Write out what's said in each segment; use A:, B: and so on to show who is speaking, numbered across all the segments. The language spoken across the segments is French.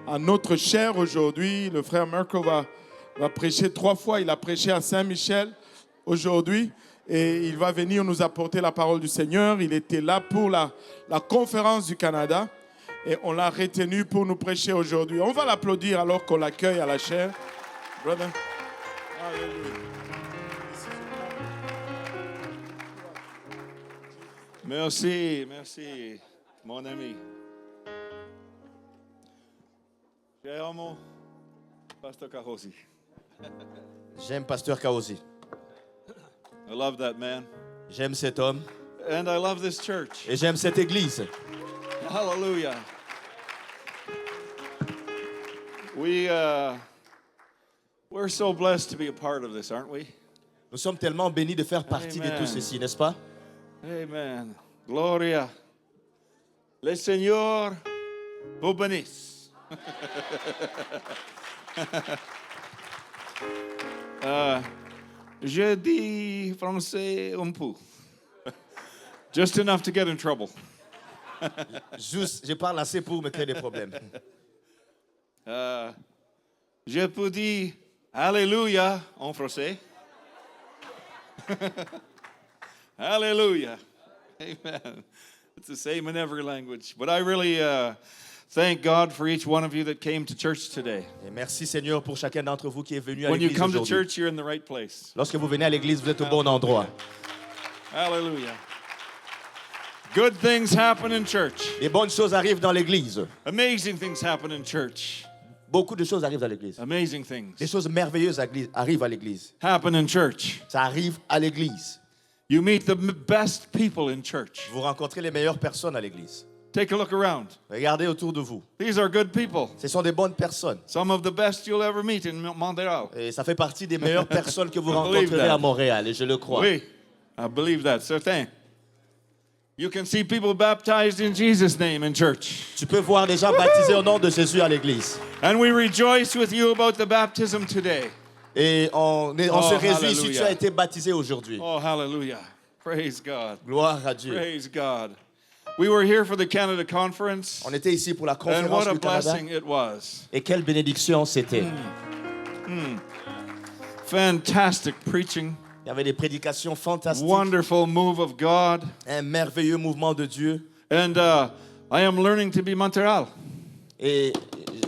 A: à notre chair aujourd'hui. Le frère Mirko va prêcher 3 fois. Il a prêché à Saint-Michel aujourd'hui et il va venir nous apporter la parole du Seigneur. Il était là pour la conférence du Canada et on l'a retenu pour nous prêcher aujourd'hui. On va l'applaudir alors qu'on l'accueille à la chair. Brother. Hallelujah.
B: Merci, mon ami. Amo Pastor Kahosi.
C: J'aime Pasteur Kahosi.
B: I love that man.
C: J'aime cet homme.
B: And I love this church.
C: Et j'aime cette église.
B: Hallelujah. We're so blessed to be a part of this, aren't we?
C: Nous sommes tellement bénis de faire partie de tout ceci, n'est-ce pas?
B: Amen. Gloria. Le Seigneur vous bénisse. Je dis français un peu. Just enough to get in trouble.
C: Juste, je parle assez pour me créer des problèmes.
B: Je peux dire Alléluia en français. Hallelujah. Amen. It's the same in every language. But I really thank God for each one of you that came to church today.
C: Et merci Seigneur pour chacun d'entre vous qui est venu à
B: When you
C: l'église
B: come to
C: aujourd'hui.
B: church, you're in the right place.
C: Lorsque vous venez à l'église, vous êtes au bon endroit.
B: Hallelujah. Good things happen in church.
C: Les bonnes choses arrivent dans l'église.
B: Amazing things happen in church.
C: Beaucoup de choses arrivent dans l'église.
B: Amazing things
C: Des choses merveilleuses arrivent à l'église.
B: happen in church.
C: Ça arrive à l'église.
B: You meet the best people in church.
C: Vous rencontrez les meilleures personnes à l'église.
B: Take a look around.
C: Regardez autour de vous.
B: These are good people.
C: Ce sont des bonnes personnes.
B: Some of the best you'll ever meet in Montreal.
C: Et ça fait partie des meilleures personnes que vous
B: I believe
C: rencontrerez
B: that.
C: à Montréal, et je le crois.
B: Oui, I believe that. Certain. You can see people baptized in Jesus' name in church.
C: Tu peux voir des gens baptisés au nom de Jésus à l'église.
B: And we rejoice with you about the baptism today.
C: Et on se réjouit si tu
B: hallelujah.
C: as été baptisé aujourd'hui.
B: Oh, hallelujah. Praise God.
C: Gloire à Dieu.
B: Praise God. We were here for the Canada Conference.
C: On était ici pour la
B: And
C: conférence
B: what a
C: du Canada.
B: blessing it was.
C: Et quelle bénédiction c'était.
B: Fantastic preaching.
C: Il y avait des prédications fantastiques.
B: Wonderful move of God.
C: Un merveilleux mouvement de Dieu.
B: And I am learning to be Montreal.
C: Et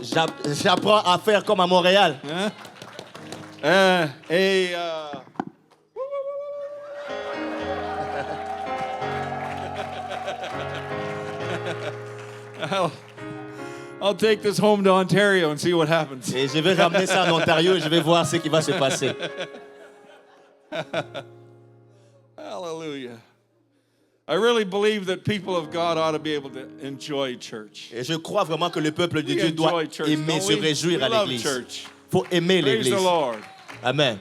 C: j'apprends à faire comme à Montréal.
B: I'll take this home to Ontario and see what happens.
C: Et je vais ramener ça en Ontario et je vais voir ce qui va se passer.
B: Hallelujah. I really believe that people of God ought to be able to enjoy church.
C: Et je crois vraiment que le peuple de
B: We
C: Dieu doit
B: enjoy church,
C: aimer,
B: don't
C: se
B: we?
C: réjouir
B: We
C: à
B: love
C: l'église.
B: church.
C: Il faut aimer
B: Praise
C: l'église.
B: the Lord.
C: Amen.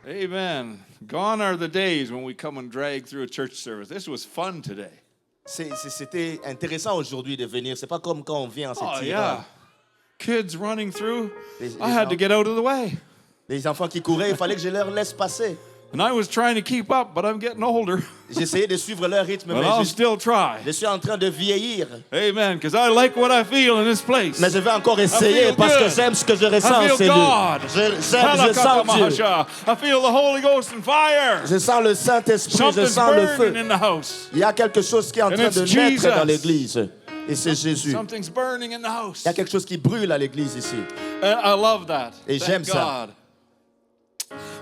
B: Amen. Gone are the days when we come and drag through a church service. This was fun today.
C: C'était intéressant aujourd'hui de venir. C'est pas comme quand on vient en
B: Oh,
C: s'étirant.
B: yeah. Kids running through.
C: Les
B: I had to get out of the way.
C: Les enfants qui couraient, il fallait que je leur laisse passer.
B: And I was trying to keep up, but I'm getting older.
C: J'essayais de suivre leur rythme,
B: But
C: mais
B: I'll still try.
C: je suis en train de vieillir.
B: Amen. Because I like what I feel in this place.
C: Mais je vais encore essayer
B: feel
C: parce que
B: good.
C: j'aime ce que je ressens
B: I
C: en
B: feel
C: ces
B: God.
C: lieux. Je sens Dieu.
B: I feel the Holy Ghost and fire.
C: Je sens le Saint-Esprit, je
B: Something's
C: sens le feu.
B: burning in the house.
C: Il y a quelque chose qui est en
B: And
C: train
B: it's
C: de naître
B: Jesus.
C: dans l'église. Et c'est Jésus.
B: Something's burning in the house.
C: Il y a quelque chose qui brûle à l'église ici.
B: And I love that.
C: Et
B: Thank
C: j'aime ça.
B: God.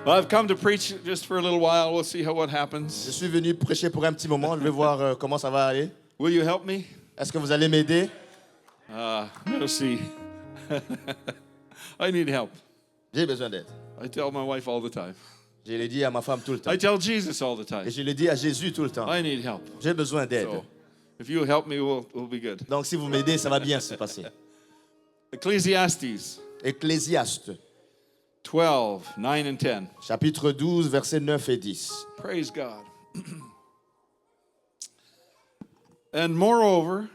B: Well, I've come to preach just for a little while. We'll see what
C: Je
B: happens.
C: suis venu prêcher pour un petit moment. Je vais voir comment ça va aller.
B: Will you help me?
C: Est-ce que vous allez m'aider?
B: See. I need help.
C: J'ai besoin d'aide.
B: I tell my wife all the time.
C: Je l'ai dit à ma femme tout le temps.
B: I tell Jesus all the time.
C: Et je l'ai dit à Jésus tout le temps.
B: I need help.
C: J'ai besoin d'aide.
B: So, if you help me, we'll be good.
C: Donc si vous m'aidez, ça va bien se passer.
B: Ecclesiastes
C: Ecclésiaste,
B: 12, 9 and 10.
C: chapitre 12, versets 9 et 10.
B: Praise God. And moreover,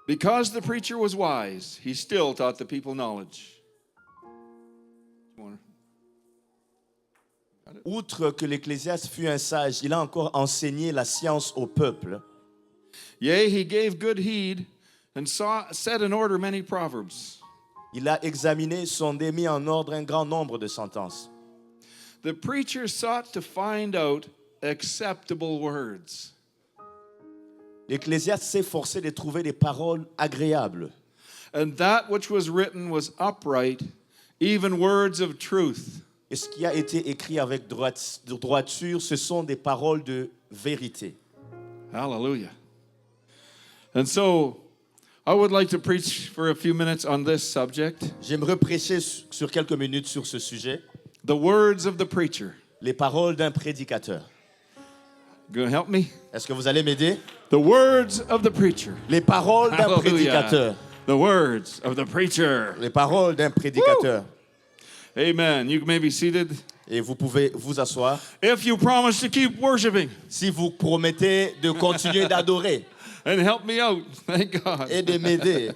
B: because the preacher was wise, he still taught the people knowledge.
C: Outre que l'Ecclésiaste fut un sage, il a encore enseigné la science au peuple.
B: Yea, he gave good heed and set in order many proverbs.
C: Il a examiné, sondé, mis en ordre un grand nombre de sentences.
B: The preacher sought to find out acceptable words.
C: L'Ecclésiaste s'efforçait de trouver des paroles agréables.
B: And that which was written was upright, even words of truth.
C: Et ce qui a été écrit avec droiture, ce sont des paroles de vérité.
B: Hallelujah. And so, I would like to preach for a few minutes on this subject.
C: J'aimerais prêcher sur quelques minutes sur ce sujet.
B: The words of the preacher.
C: Les paroles d'un prédicateur.
B: Gonna help me?
C: Est-ce que vous allez m'aider?
B: The words of the preacher.
C: Les paroles d'un prédicateur.
B: The words of the preacher.
C: Les paroles d'un prédicateur.
B: Amen. You may be seated.
C: Et vous pouvez vous asseoir.
B: If you promise to keep worshiping
C: Si vous promettez de continuer d'adorer
B: and help me out, thank God.
C: et de m'aider.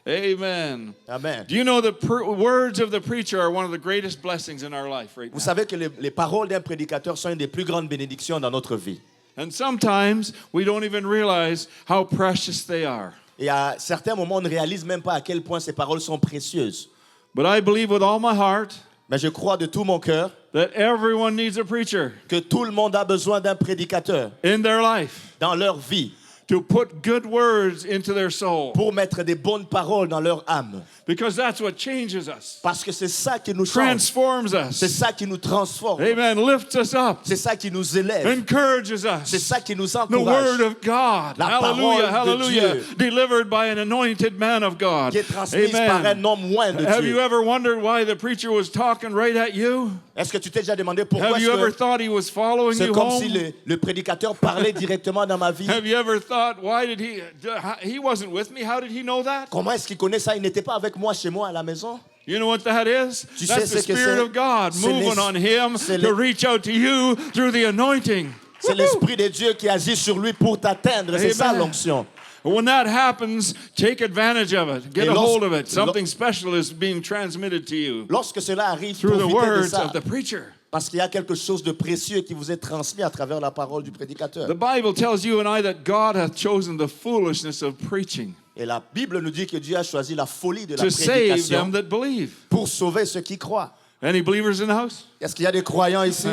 B: Amen.
C: Amen.
B: Do you know the words of the preacher are one of the greatest blessings in our life right
C: Vous
B: now?
C: savez que les paroles d'un prédicateur sont une des plus grandes bénédictions dans notre vie.
B: And sometimes we don't even realize how precious they are.
C: Et à certains moments, on ne réalise même pas à quel point ces paroles sont précieuses.
B: But I believe with all my heart
C: Mais je crois de tout mon cœur
B: that everyone needs a preacher
C: que tout le monde a besoin d'un prédicateur
B: in their life
C: dans leur vie
B: to put good words into their soul.
C: pour mettre des bonnes paroles dans leur âme.
B: Because that's what changes us,
C: Parce que c'est ça qui nous change.
B: transforms
C: C'est
B: us.
C: ça qui nous transforme.
B: Amen. Lifts us up,
C: C'est ça qui nous élève.
B: encourages
C: C'est
B: us.
C: ça qui nous
B: The
C: encourage.
B: word of God,
C: La parole
B: hallelujah,
C: de
B: hallelujah,
C: Dieu.
B: delivered by an anointed man of God.
C: Qui est transmise par un
B: Amen.
C: homme loin de
B: Have you
C: Dieu.
B: ever wondered why the preacher was talking right at you?
C: Est-ce que tu t'es déjà demandé pourquoi
B: Have you ever
C: est-ce que
B: thought he was following
C: c'est
B: you
C: comme
B: home?
C: si le prédicateur parlait directement dans ma vie?
B: Have you ever thought, why did he wasn't with me? How did he know that?
C: Comment est-ce qu'il connaît ça? Il n'était pas avec moi chez moi à la maison.
B: You know what that is?
C: Tu
B: That's
C: sais
B: the
C: ce que
B: Spirit
C: c'est?
B: of God
C: C'est
B: moving on him
C: c'est
B: to reach out to you through the anointing.
C: C'est l'Esprit de Dieu qui agit sur lui pour t'atteindre. C'est ça
B: Amen.
C: l'onction.
B: When that happens, take advantage of it. Get
C: Et
B: a
C: lorsque-
B: hold of it. Something special is being transmitted to you
C: Lorsque cela arrive,
B: through the
C: profitez de
B: words
C: ça.
B: of the preacher.
C: Parce qu'il y a quelque chose de précieux qui vous est transmis à travers la parole du prédicateur.
B: The Bible tells you and I that God hath chosen the foolishness of preaching
C: Et la Bible nous dit que Dieu a choisi la folie de la
B: to save
C: prédication
B: them that believe.
C: pour sauver ceux qui croient.
B: Any believers in the house?
C: Est-ce qu'il y a des croyants ici?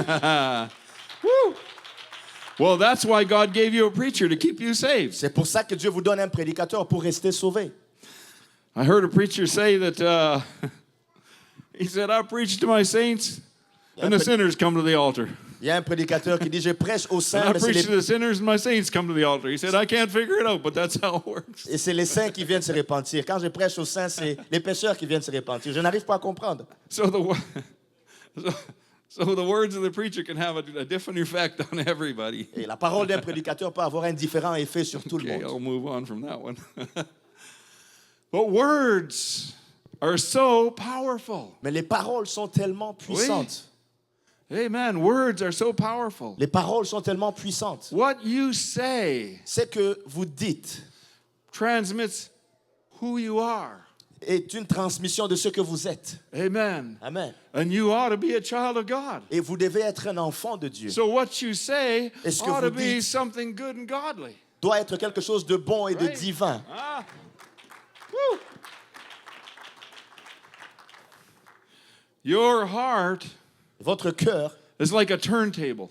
B: Woo! Well, that's why God gave you a preacher, to keep you saved.
C: C'est pour ça que Dieu vous donne un prédicateur pour rester sauvé.
B: I heard a preacher say that he said, I preach to my saints and the sinners come to the altar.
C: Il y a un prédicateur qui dit, je prêche aux saints,
B: And I
C: mais c'est
B: preach to
C: les,
B: the sinners and my saints come to the altar. He said, I can't figure it out, but that's how it works.
C: et c'est les saints qui viennent se repentir. Quand je prêche aux saints, c'est les pécheurs qui viennent se repentir. Je n'arrive pas à comprendre.
B: So the words of the preacher can have a different effect on everybody.
C: Et la parole d'un prédicateur peut avoir un différent effet sur tout le
B: Okay,
C: monde.
B: I'll move on from that one. But words are so powerful.
C: Mais les paroles sont tellement puissantes.
B: Amen. Words are so powerful.
C: Les paroles sont tellement puissantes.
B: What you say
C: Ce que vous dites
B: transmits who you are.
C: est une transmission de ce que vous êtes.
B: Amen.
C: Amen.
B: And you ought to be a child of God.
C: Et vous devez être un enfant de Dieu.
B: So what you say
C: Et ce que
B: ought
C: vous
B: to be
C: dites
B: something good and godly.
C: doit être quelque chose de bon et de
B: Right.
C: divin.
B: Ah. Woo. Your heart
C: Votre cœur
B: is like a turntable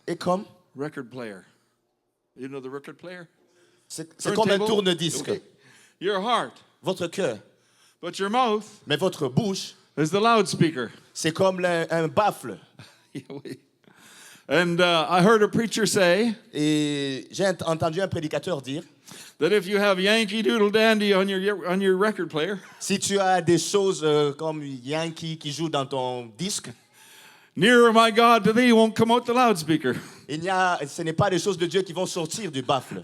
C: est comme,
B: record player. You know the record player?
C: c'est comme un
B: Turntable?
C: tourne-disque.
B: Okay. Your heart,
C: Votre cœur,
B: but your mouth
C: mais votre bouche,
B: is the loudspeaker.
C: c'est comme un baffle.
B: And I heard a preacher say
C: Et j'ai entendu un prédicateur dire,
B: that if you have Yankee Doodle Dandy on your record player,
C: si tu as des choses comme Yankee qui jouent dans ton disque,
B: nearer my God to thee won't come out the loudspeaker.
C: ce n'est pas des choses de Dieu qui vont sortir du baffle.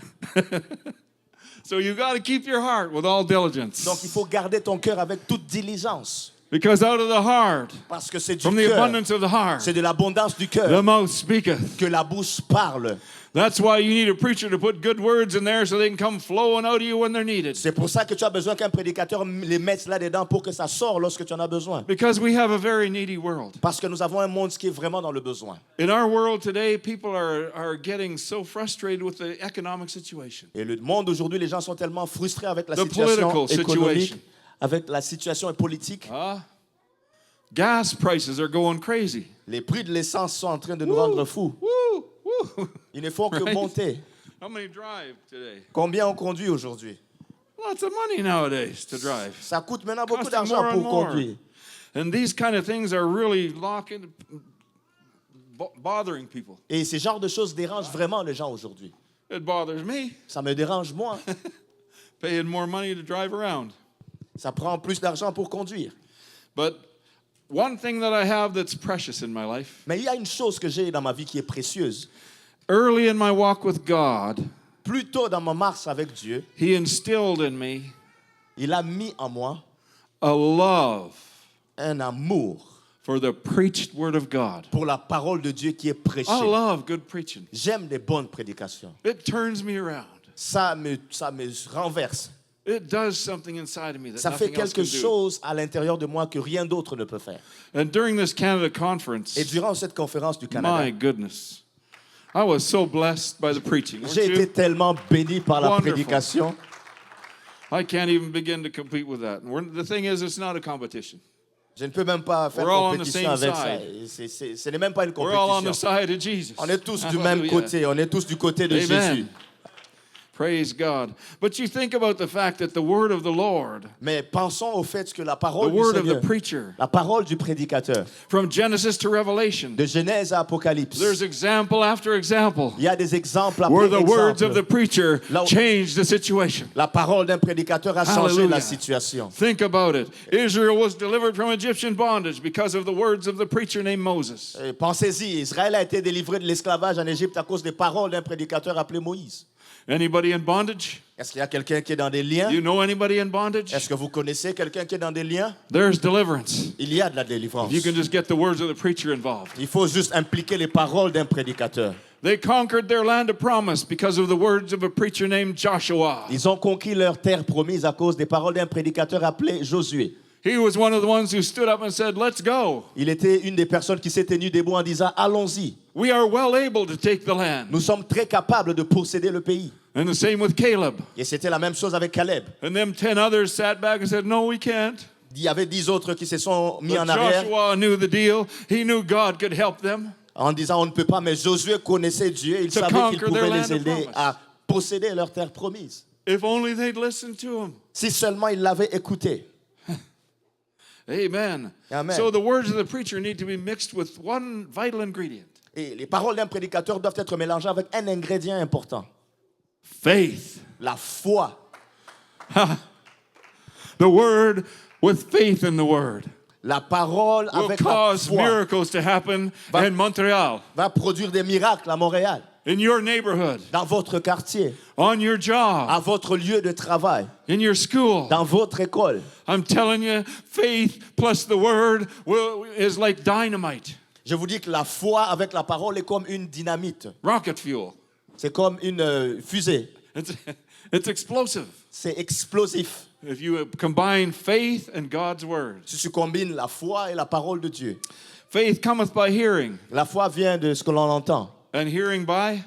B: So you got to keep your heart with all diligence.
C: Donc il faut garder ton cœur avec toute diligence.
B: Because out of the heart,
C: Parce que c'est du
B: from the
C: cœur,
B: abundance of the heart,
C: c'est de l'abondance du
B: the
C: cœur
B: mouth speaketh.
C: que la bouche parle.
B: That's why you need a preacher to put good words in there so they can come flowing out of you when they're needed.
C: C'est pour ça que tu as besoin qu'un prédicateur les mette là-dedans pour que ça sorte lorsque tu en as besoin.
B: Because we have a very needy world.
C: Parce que nous avons un monde qui est vraiment dans le besoin.
B: In our world today, people are getting so frustrated with the economic situation.
C: Et le monde aujourd'hui, les gens sont tellement frustrés avec la
B: The
C: situation
B: political
C: économique,
B: situation.
C: avec la situation politique.
B: Gas prices are going crazy.
C: Les prix de l'essence sont en train de nous rendre fous.
B: Woo!
C: Ils ne font que
B: Right.
C: monter.
B: How many drive today?
C: Combien on conduit aujourd'hui?
B: Lots of money nowadays to drive.
C: Ça coûte maintenant beaucoup
B: Costing
C: d'argent
B: more and
C: pour
B: more.
C: conduire.
B: And these kind of things are really bothering people.
C: Et ces genres de choses dérangent vraiment les gens aujourd'hui.
B: It bothers me.
C: Ça me dérange moi.
B: Paying more money to drive around.
C: Ça prend plus d'argent pour conduire.
B: But one thing that I have that's precious in my life,
C: Mais il y a une chose que j'ai dans ma vie qui est précieuse.
B: early in my walk with God,
C: Plus tôt dans ma marche avec Dieu,
B: He instilled in me
C: il a mis en moi
B: a love
C: un amour
B: for the preached word of God.
C: pour la parole de Dieu qui est prêchée.
B: I love good preaching.
C: J'aime les bonnes prédications.
B: It turns me around.
C: Ça me renverse.
B: It does something inside of me that
C: Ça fait
B: nothing else
C: quelque
B: can do.
C: chose à l'intérieur de moi que rien d'autre ne peut faire.
B: And during this Canada conference,
C: Et durant cette conférence du Canada,
B: my goodness, I was so blessed by the preaching. Weren't
C: j'ai été
B: you?
C: tellement béni par la
B: Wonderful.
C: prédication.
B: I can't even begin to compete with that. The thing is, it's not a competition.
C: Je ne peux même pas faire
B: We're all on the
C: compétition
B: same
C: avec ça.
B: side.
C: Ce n'est même pas une
B: We're all on the
C: compétition.
B: side of Jesus.
C: On est tous du même
B: Hallelujah.
C: côté. On est tous du côté de
B: Amen.
C: Jésus.
B: Praise God. But you think about the fact that the word of the Lord,
C: Mais pensons au fait que la
B: the
C: parole du
B: word of the
C: Seigneur,
B: preacher,
C: la parole du prédicateur,
B: from Genesis to Revelation,
C: de Genèse à Apocalypse,
B: there's example after example
C: il y a des exemples
B: where
C: après
B: the words of
C: exemples.
B: the preacher
C: Là où-
B: changed the situation.
C: La parole d'un prédicateur a changé
B: Hallelujah.
C: la situation.
B: Think about it. Israel was delivered from Egyptian bondage because of the words of the preacher named Moses.
C: Pensez-y, Israël a été délivré de l'esclavage en Égypte à cause des paroles d'un prédicateur appelé Moïse.
B: Anybody in bondage?
C: Est-ce qu'il y a quelqu'un qui est dans des liens?
B: You know anybody in bondage?
C: Est-ce que vous connaissez quelqu'un qui est dans des liens?
B: There's deliverance.
C: Il y a de la délivrance.
B: You can just get the words of the preacher involved.
C: Il faut juste impliquer les paroles d'un prédicateur.
B: They conquered their land of promise because of the words of a preacher named Joshua.
C: Ils ont conquis leur terre promise à cause des paroles d'un prédicateur appelé Josué.
B: He was one of the ones who stood up and said, "Let's go.
C: Il était une des personnes qui s'est tenue debout en disant « Allons-y,
B: We are well able to take the land."
C: nous sommes très capables de posséder le pays. »
B: And the same with Caleb.
C: Et c'était la même chose avec Caleb.
B: And them 10 others sat back and said, "No, we can't."
C: Il y avait 10 autres qui se sont mis
B: But
C: en arrière
B: Joshua knew the deal. He knew God could help them.
C: en disant « On ne peut pas », mais Josué connaissait Dieu. Il
B: To
C: savait qu'il
B: conquer their
C: pouvait
B: land
C: les
B: of
C: aider
B: promise.
C: à posséder leur terre promise.
B: If only they'd listened to him.
C: Si seulement ils l'avaient écouté.
B: Amen.
C: Amen.
B: So the words of the preacher need to be mixed with one vital ingredient.
C: Et les paroles d'un prédicateur doivent être mélangées avec un ingrédient important.
B: Faith.
C: La foi.
B: The word with faith in the word
C: La parole
B: will
C: avec la
B: cause
C: foi
B: miracles to happen
C: Va-
B: in Montreal,
C: va produire des miracles à Montréal,
B: in your neighborhood,
C: dans votre quartier,
B: on your job,
C: à votre lieu de travail,
B: in your school.
C: dans votre école.
B: I'm telling you, faith plus the word is like dynamite,
C: Je vous dis que la foi avec la parole est comme une dynamite.
B: rocket fuel.
C: C'est comme une fusée.
B: It's explosive.
C: C'est explosif.
B: If you combine faith and God's word.
C: Si tu combines la foi et la parole de Dieu.
B: Faith cometh by hearing,
C: La foi vient de ce que l'on entend.
B: and hearing by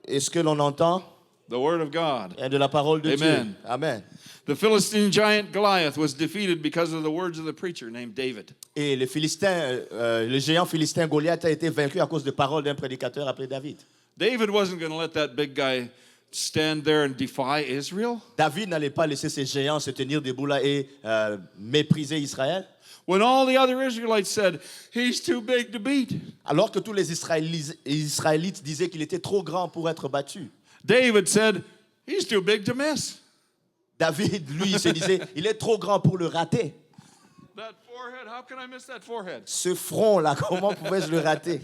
C: Et ce que l'on entend
B: the word of God.
C: est de la parole de
B: Amen.
C: Dieu. Amen.
B: The Philistine giant Goliath was defeated because of the words of the preacher named David.
C: Et le géant philistin Goliath a été vaincu à cause des paroles d'un prédicateur appelé David.
B: David wasn't going to let that big guy stand there and defy Israel.
C: David n'allait pas laisser ces géants se tenir debout là et mépriser Israël.
B: When all the other Israelites said, "He's too big to beat,"
C: Alors que tous les Israélites disaient qu'il était trop grand pour être battu.
B: David said, "He's too big to miss."
C: David, lui, il se disait, il est trop grand pour le rater.
B: That forehead, how can I miss that forehead?
C: Ce front-là, comment pouvais-je le rater?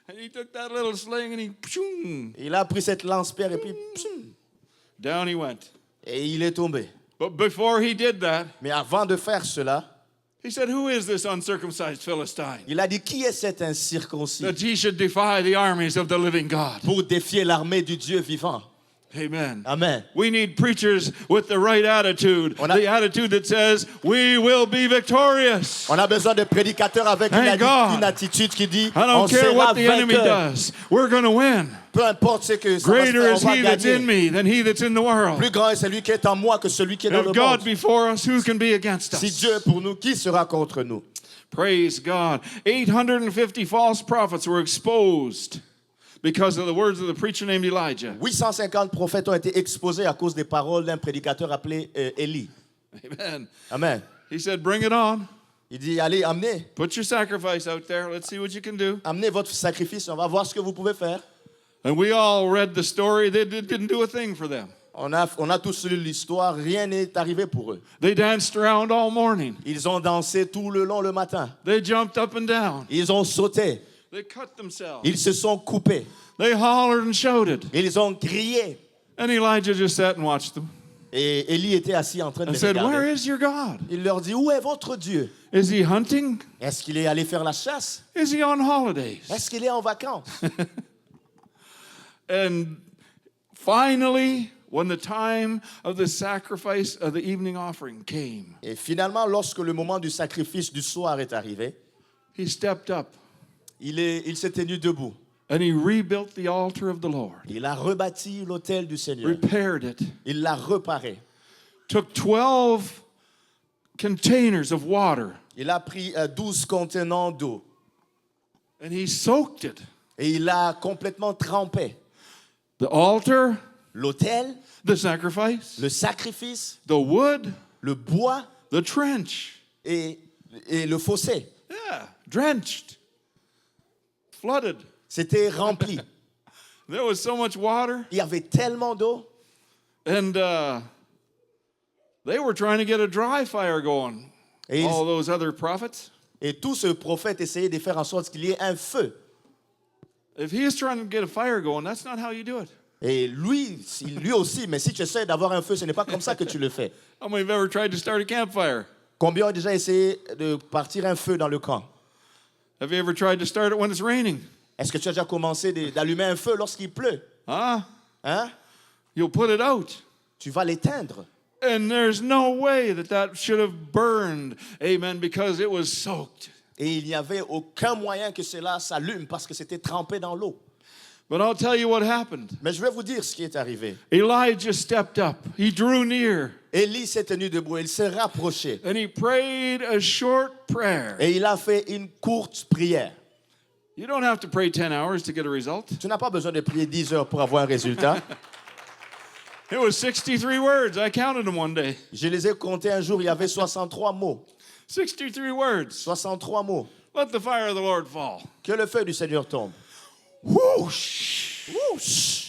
B: And he took that little sling and he, pshoom,
C: Il a pris cette lance-pierre et puis, psum,
B: down he went.
C: et il est tombé.
B: But before he did that,
C: Mais avant de faire cela,
B: He said, who is this uncircumcised Philistine
C: Il a dit, qui est cet incirconcis
B: that he should defy the armies of the living God?
C: pour défier l'armée du Dieu vivant?
B: Amen.
C: Amen.
B: We need preachers with the right attitude, the attitude that says, we will be victorious.
C: On a besoin de prédicateurs avec
B: Thank God.
C: une attitude qui dit,
B: I
C: on
B: don't care
C: sera
B: what the enemy
C: vainqueur.
B: does. We're going to win.
C: Peu importe ce que ça va se
B: Greater
C: faire,
B: is
C: on va
B: he that's in
C: gagner.
B: me than he that's in the world.
C: Plus grand est celui qui est en moi que celui qui est dans le
B: If God
C: monde.
B: be for us, who can be against
C: Si
B: us?
C: Dieu est pour nous, qui sera contre nous?
B: Praise God. 850 false prophets were exposed because of the words of the preacher named Elijah.
C: 850 prophètes ont été exposés à cause des paroles d'un prédicateur appelé Élie.
B: Amen.
C: Amen.
B: He said, bring it on.
C: Il dit, allez,
B: Put your sacrifice out there. Let's see what you can do.
C: amenez votre sacrifice, on va voir ce que vous pouvez faire.
B: And we all read the story. They didn't do a thing for them.
C: On a tous lu l'histoire, rien n'est arrivé pour eux.
B: They danced around all morning.
C: Ils ont dansé tout le long le matin.
B: They jumped up and down.
C: Ils ont sauté.
B: They cut themselves.
C: Ils se sont coupés.
B: They hollered and shouted.
C: Ils ont crié.
B: And Elijah just sat and watched them
C: Et Élie était assis en train de
B: and
C: les
B: said, where
C: regarder.
B: is your God?
C: Il leur dit, où est votre Dieu?
B: Is he hunting?
C: Est-ce qu'il est allé faire la chasse?
B: Is he on holidays?
C: Est-ce qu'il est en vacances?
B: And finally, when the time of the sacrifice of the evening offering came,
C: Et finalement, lorsque le moment du sacrifice du soir est arrivé,
B: he stepped up
C: il s'est tenu debout.
B: and he rebuilt the altar of the Lord,
C: Il a rebâti l'autel du Seigneur.
B: repaired it,
C: Il l'a reparé.
B: took 12 containers of water,
C: Il a pris 12 contenants d'eau.
B: and he soaked it.
C: Et il l'a complètement trempé.
B: The altar,
C: L'autel,
B: the sacrifice,
C: le sacrifice,
B: the wood,
C: le bois
B: the trench.
C: et le fossé.
B: Yeah, drenched, flooded.
C: C'était rempli.
B: There was so much water,
C: Il y avait tellement d'eau.
B: and they were trying to get a dry fire going.
C: Et,
B: All those other prophets.
C: et tout ce prophète essayait de faire en sorte qu'il y ait un feu.
B: If he is trying to get a fire going, that's not how you do it.
C: Et lui aussi, mais si tu essaies d'avoir un feu, ce n'est pas comme ça que tu le fais.
B: How many have ever tried to start a campfire?
C: Combien ont déjà essayé de partir un feu dans le camp?
B: Have you ever tried to start it when it's raining?
C: Est-ce que tu as déjà commencé d'allumer un feu lorsqu'il pleut?
B: Huh?
C: Hein?
B: You'll put it out.
C: Tu vas l'éteindre.
B: And there's no way that should have burned, amen, because it was soaked.
C: Et il n'y avait aucun moyen que cela s'allume parce que c'était trempé dans l'eau.
B: But I'll tell you what happened.
C: Mais je vais vous dire ce qui est arrivé.
B: Elijah stepped up. He drew near.
C: Élie s'est tenu debout, il s'est rapproché.
B: And he prayed a short prayer.
C: Et il a fait une courte prière.
B: You don't have to pray 10 hours to get a result.
C: Tu n'as pas besoin de prier 10 heures pour avoir un résultat.
B: It was 63 words. I counted them one day.
C: Je les ai comptés un jour, il y avait 63 mots.
B: 63 words.
C: 63 mots.
B: Let the fire of the Lord fall.
C: Que le feu du Seigneur tombe.
B: Whoosh.
C: Whoosh.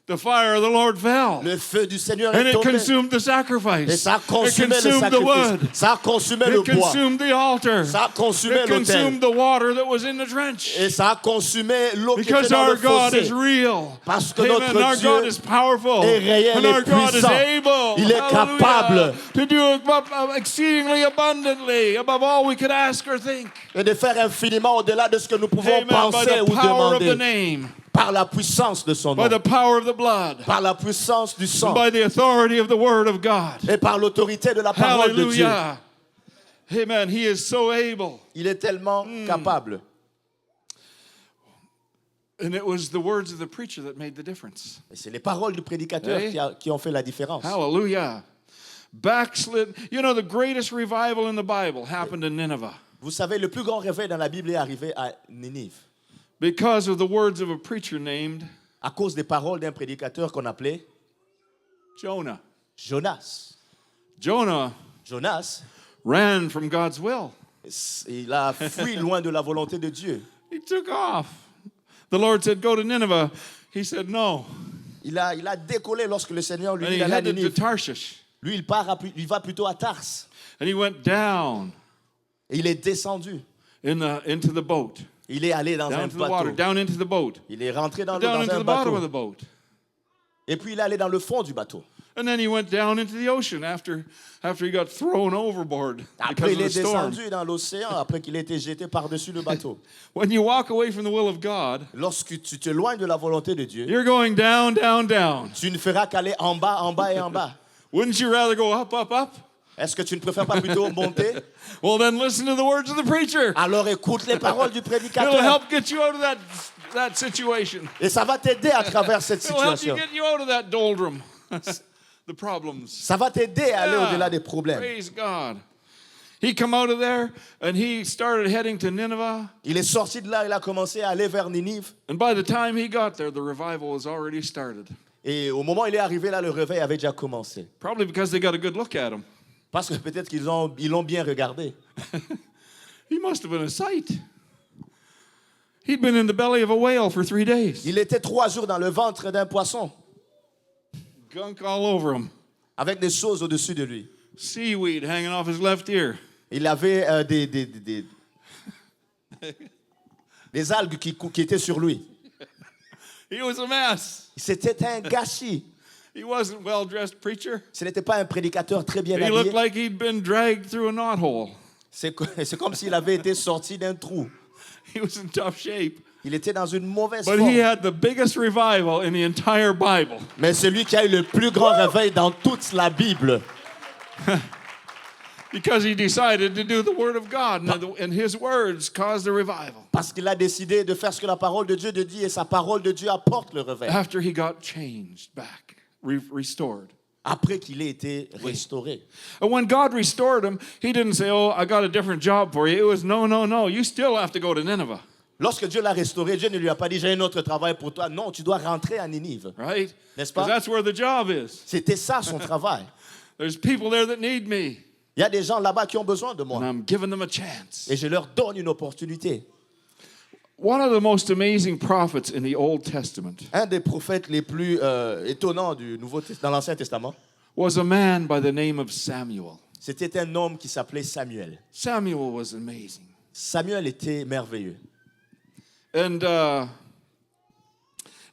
B: The fire of the Lord fell.
C: Le feu du Seigneur
B: And
C: est
B: it
C: tombé.
B: consumed the
C: Et
B: sacrifice.
C: ça a
B: It
C: consumé le
B: consumed the wood.
C: sacrifice. Ça a consumé le
B: It
C: bois.
B: consumed the altar.
C: Ça a consumé
B: It
C: l'autel.
B: consumed the water that was in the trench.
C: Et ça a consumé l'eau qui était
B: Because
C: dans
B: our
C: le
B: God
C: fossé.
B: is real.
C: Parce que
B: Amen.
C: notre
B: Our
C: Dieu
B: God is powerful.
C: est réel
B: And
C: et
B: our God is
C: puissant.
B: able.
C: Il est
B: Hallelujah,
C: capable
B: to do exceedingly abundantly above all we could ask or think.
C: et de faire infiniment au-delà de ce que nous pouvons
B: Amen. By
C: penser
B: the
C: ou
B: power of the
C: demander.
B: name.
C: Par la puissance de son
B: By
C: nom.
B: the power of the blood.
C: Par la puissance du
B: And
C: sang.
B: by the authority of the word of God.
C: Et par l'autorité de la parole de Dieu.
B: Hallelujah. Amen. He is so able.
C: Il est tellement capable.
B: And it was the words of the preacher that made the difference.
C: Et c'est les paroles du prédicateur
B: Hey.
C: qui ont fait la différence.
B: Hallelujah. Backslid. You know, the greatest revival in the Bible happened in Nineveh
C: Vous savez, le plus grand réveil dans la Bible est arrivé à Ninive.
B: because of the words of a preacher named
C: À cause des paroles d'un prédicateur qu'on appelait
B: Jonah.
C: Jonas.
B: Jonah
C: Jonas,
B: ran from God's will.
C: il a fui loin de la volonté de Dieu.
B: He took off. The Lord said, go to Nineveh. He said, no.
C: Il a décollé lorsque le Seigneur lui
B: And
C: dit
B: he
C: d'aller à
B: headed to
C: Ninive.
B: Tarshish.
C: Lui, il va plutôt à Tars.
B: And he went down
C: Et il est descendu.
B: into the boat.
C: Il est allé dans
B: Down
C: un
B: to the water.
C: bateau.
B: Down into the boat.
C: Il est rentré dans
B: Down into
C: un
B: the bottom of
C: bateau.
B: the boat.
C: Et puis il est allé dans le fond du bateau.
B: And then he went down into the ocean after he got thrown overboard
C: Après,
B: because
C: il
B: of
C: est
B: the storm.
C: descendu dans l'océan après qu'il ait été jeté par-dessus le bateau.
B: When you walk away from the will of God,
C: Lorsque tu t'éloignes de la volonté de Dieu,
B: you're going down, down, down.
C: tu ne feras qu'aller en bas et en bas.
B: Wouldn't you rather go up, up, up?
C: Est-ce que tu ne préfères pas plutôt monter?
B: Well, then listen to the words of the preacher.
C: Alors écoute les paroles du
B: It'll
C: prédicateur.
B: help get you out of that situation.
C: Et ça va t'aider à travers cette
B: It'll help you
C: situation.
B: get you out of that doldrum. The problems.
C: Ça va t'aider à aller
B: Yeah.
C: au-delà des problèmes.
B: Praise God. He come out of there and he started heading to Nineveh.
C: Il est sorti de là, il a commencé à aller vers Ninive.
B: And by the time he got there, the revival was already started.
C: Et au moment où il est arrivé là, le réveil avait déjà commencé.
B: Probably because they got a good look at him.
C: Parce que peut-être ils l'ont bien regardé.
B: He must have been a sight. He'd been in the belly of a whale for 3 days.
C: Il était 3 jours dans le ventre d'un poisson,
B: Gunk all over him.
C: avec des choses au-dessus de lui.
B: Seaweed hanging off his left ear.
C: Il avait des algues qui étaient sur lui.
B: He was a mess.
C: C'était un gâchis.
B: He wasn't well-dressed preacher.
C: Ce n'était pas un prédicateur très bien
B: He looked
C: habillé.
B: like he'd been dragged through a knothole.
C: C'est comme s'il avait été sorti d'un trou.
B: He was in tough shape.
C: Il était dans une mauvaise
B: But
C: forme.
B: he had the biggest revival in the entire Bible.
C: Mais celui qui a eu le plus grand réveil dans toute la Bible.
B: Because he decided to do the Word of God, and his words caused the revival.
C: Parce qu'il a décidé de faire ce que la parole de Dieu dit et sa parole de Dieu apporte le réveil.
B: After he got changed back, restored.
C: Après qu'il ait été restauré.
B: And when God restored him, he didn't say, "Oh, I got a different job for you." It was, no, you still have to go to Nineveh.
C: Lorsque Dieu l'a restauré, Dieu ne lui a pas dit j'ai un autre travail pour toi. Non, tu dois rentrer à Ninive.
B: Right?
C: N'est-ce
B: Because
C: pas?
B: that's where the job is.
C: C'était ça son travail.
B: There's people there that need me,
C: Il y a des gens là-bas qui ont besoin de
B: and
C: moi.
B: I'm giving them a chance.
C: Et je leur donne une opportunité.
B: One of the most amazing prophets in the Old Testament
C: Un des prophètes les plus étonnants dans l'Ancien Testament,
B: was a man by the name of Samuel.
C: c'était un homme qui s'appelait Samuel.
B: Samuel was amazing.
C: Samuel était merveilleux.
B: And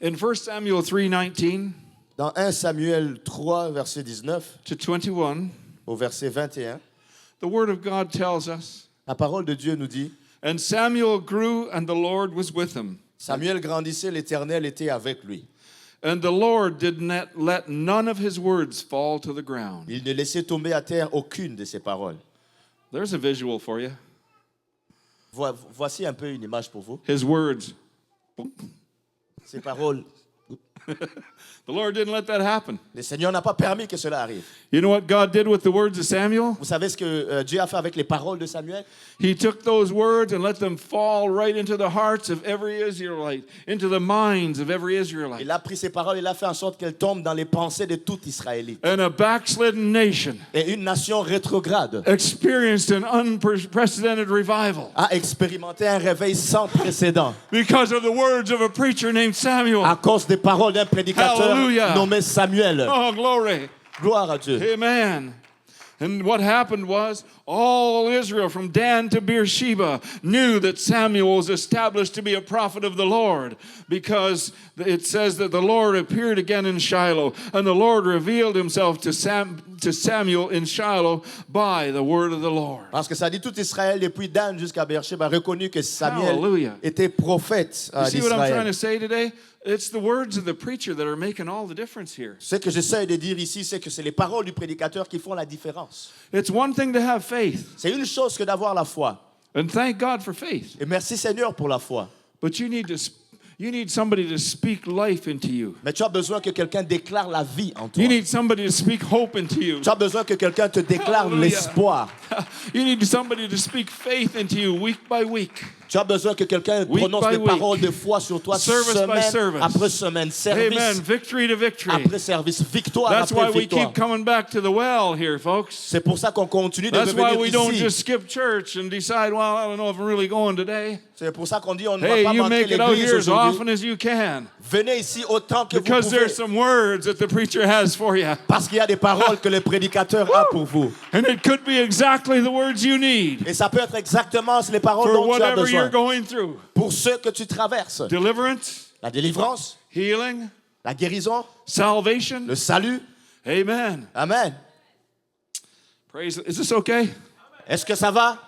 B: in 1 Samuel 3:19
C: Dans 1 Samuel 3, verset 19
B: to 21,
C: au verset 21,
B: the Word of God tells us,
C: la parole de Dieu nous dit,
B: "And Samuel grew, and the Lord was with him.
C: Samuel grandissait, l'Éternel était avec lui.
B: And the Lord did not let none of his words fall to the ground."
C: Il ne laissait tomber à terre aucune de ses paroles.
B: There's a visual for you.
C: Voici un peu une image pour vous.
B: His words.
C: Ces paroles,
B: The Lord didn't let that happen.
C: le Seigneur n'a pas permis que cela arrive.
B: You know what God did with the words of Samuel?
C: Vous savez ce que Dieu a fait avec les paroles de Samuel?
B: He took those words and let them fall right into the hearts of every Israelite, into the minds of every Israelite.
C: Il a pris ces paroles, il a fait en sorte qu'elles tombent dans les pensées de tout Israélite.
B: And a backslidden nation
C: Et une nation rétrograde
B: experienced an unprecedented revival
C: a expérimenté un réveil sans précédent
B: because of the words of a preacher named Samuel.
C: à cause des paroles d'un prédicateur
B: Hallelujah.
C: nommé Samuel.
B: Oh, glory.
C: Gloire à Dieu.
B: Amen. And what happened was all Israel from Dan to Beersheba knew that Samuel was established to be a prophet of the Lord, because it says that the Lord appeared again in Shiloh, and the Lord revealed himself to Samuel in Shiloh by the word of the Lord.
C: Parce que ça dit tout Israël, depuis Dan jusqu'à Beersheba, a reconnu que Samuel
B: Hallelujah.
C: était prophète
B: You see what I'm trying to
C: d'Israël.
B: say today? It's the words of the preacher that are making all the difference here.
C: Ce que j'essaie de dire ici, c'est que c'est les paroles du prédicateur qui font la différence.
B: It's one thing to have faith,
C: C'est une chose que d'avoir la foi.
B: and thank God for faith.
C: Et merci Seigneur pour la foi.
B: But you need somebody to speak life into you.
C: Mais tu as besoin que quelqu'un déclare la vie en toi.
B: You need somebody to speak hope into you.
C: Tu as besoin que quelqu'un te déclare
B: Hallelujah.
C: l'espoir.
B: You need somebody to speak faith into you week by week.
C: Tu as besoin que quelqu'un
B: Week
C: prononce
B: by
C: des
B: week.
C: paroles de foi sur toi
B: Service by
C: semaine
B: service.
C: après semaine,
B: Amen.
C: service
B: Victory to victory.
C: après service, victoire
B: That's why
C: après
B: we keep
C: victoire.
B: coming back to the well here, folks.
C: C'est pour ça qu'on continue de
B: That's why
C: revenir
B: we don't
C: ici.
B: just skip church and decide, well, I don't know if I'm really going today.
C: C'est pour ça qu'on dit on ne
B: Hey,
C: va pas
B: you
C: manquer
B: make it out
C: l'église
B: here as
C: aujourd'hui.
B: often as you can,
C: Venez ici autant que vous
B: because
C: pouvez.
B: there's some words that the preacher has for you.
C: Parce qu'il y a des paroles que le prédicateur a pour vous.
B: And it could be exactly the words you need
C: Et ça peut être exactement les paroles
B: for
C: dont tu as
B: whatever you're
C: besoin.
B: going through.
C: Pour ceux que tu traverses.
B: Deliverance,
C: La délivrance,
B: healing,
C: la guérison,
B: salvation,
C: le salut,
B: Amen.
C: Amen.
B: Praise. Is this okay?
C: Est-ce que ça va?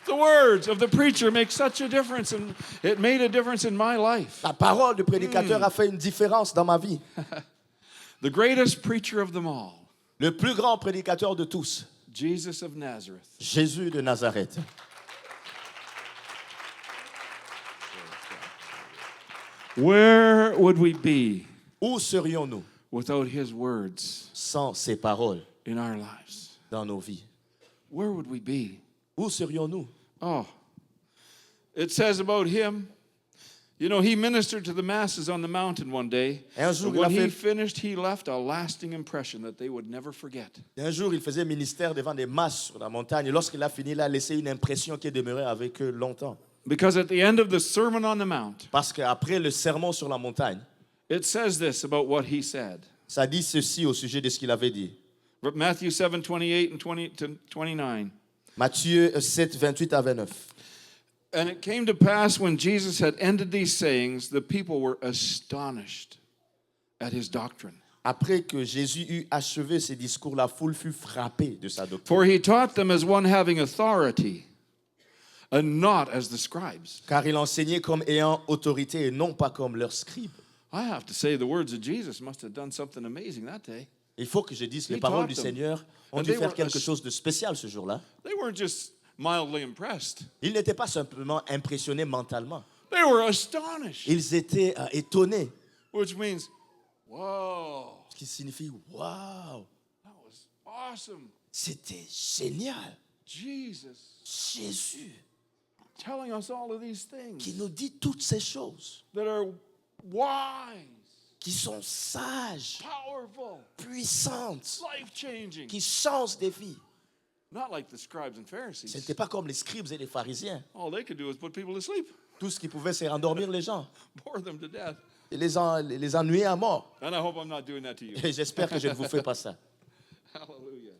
B: The words of the preacher make such a difference, and it made a difference in my life.
C: La parole du prédicateur a fait une différence dans ma vie.
B: The greatest preacher of them all,
C: Le plus grand prédicateur de tous,
B: Jesus of Nazareth.
C: Jésus de Nazareth.
B: Where would we be
C: Où serions-nous
B: without his words
C: sans ses paroles
B: in our lives?
C: dans nos vies?
B: Where would we be?
C: Où serions-nous?
B: Oh, it says about him, you know, he ministered to the masses on the mountain one day.
C: Un jour,
B: And
C: il a
B: when he
C: fait-
B: finished, he left a lasting impression that they would never forget.
C: Un jour, il faisait ministère devant des masses sur la montagne. Et lorsqu'il a fini, il a laissé une impression qui est demeurée avec eux longtemps.
B: Because at the end of the Sermon on the Mount,
C: Parce qu'après le sermon sur la montagne,
B: it says this about what he said.
C: ça dit ceci au sujet de ce qu'il avait dit.
B: Matthew 7, 28 and 20 to 29.
C: Matthieu 7, 28 à 29.
B: And it came to pass when Jesus had ended these sayings, the people were astonished at his doctrine.
C: Après que Jésus eut achevé ses discours, la foule fut frappée de sa doctrine.
B: For he taught them as one having authority, and not as the scribes.
C: Car il enseignait comme ayant autorité et non pas comme leurs scribes.
B: I have to say, the words of Jesus must have done something amazing that day.
C: Il faut que je dise, les
B: He
C: paroles
B: taught
C: du
B: them.
C: Seigneur ont
B: And
C: dû
B: they
C: faire
B: were
C: quelque chose de spécial ce jour-là.
B: They weren't just mildly impressed,
C: Ils n'étaient pas simplement impressionnés mentalement.
B: they were astonished,
C: Ils étaient étonnés.
B: which means, whoa,
C: Ce qui signifie, waouh,
B: that was awesome.
C: c'était génial.
B: Jesus
C: Jésus
B: telling us all of these things
C: qui nous dit toutes ces choses,
B: that are wise,
C: qui sont sages,
B: powerful,
C: puissantes,
B: life-changing.
C: qui changent des vies.
B: Not like the scribes and
C: Ce
B: Pharisees.
C: n'était pas comme les scribes et les pharisiens.
B: All they could do was put people to sleep,
C: Tout ce qu'ils pouvaient, c'est endormir les gens
B: bore them to death.
C: et les ennuyer à mort.
B: And I hope I'm not doing that to you.
C: Et j'espère que je ne vous fais pas ça.
B: Hallelujah.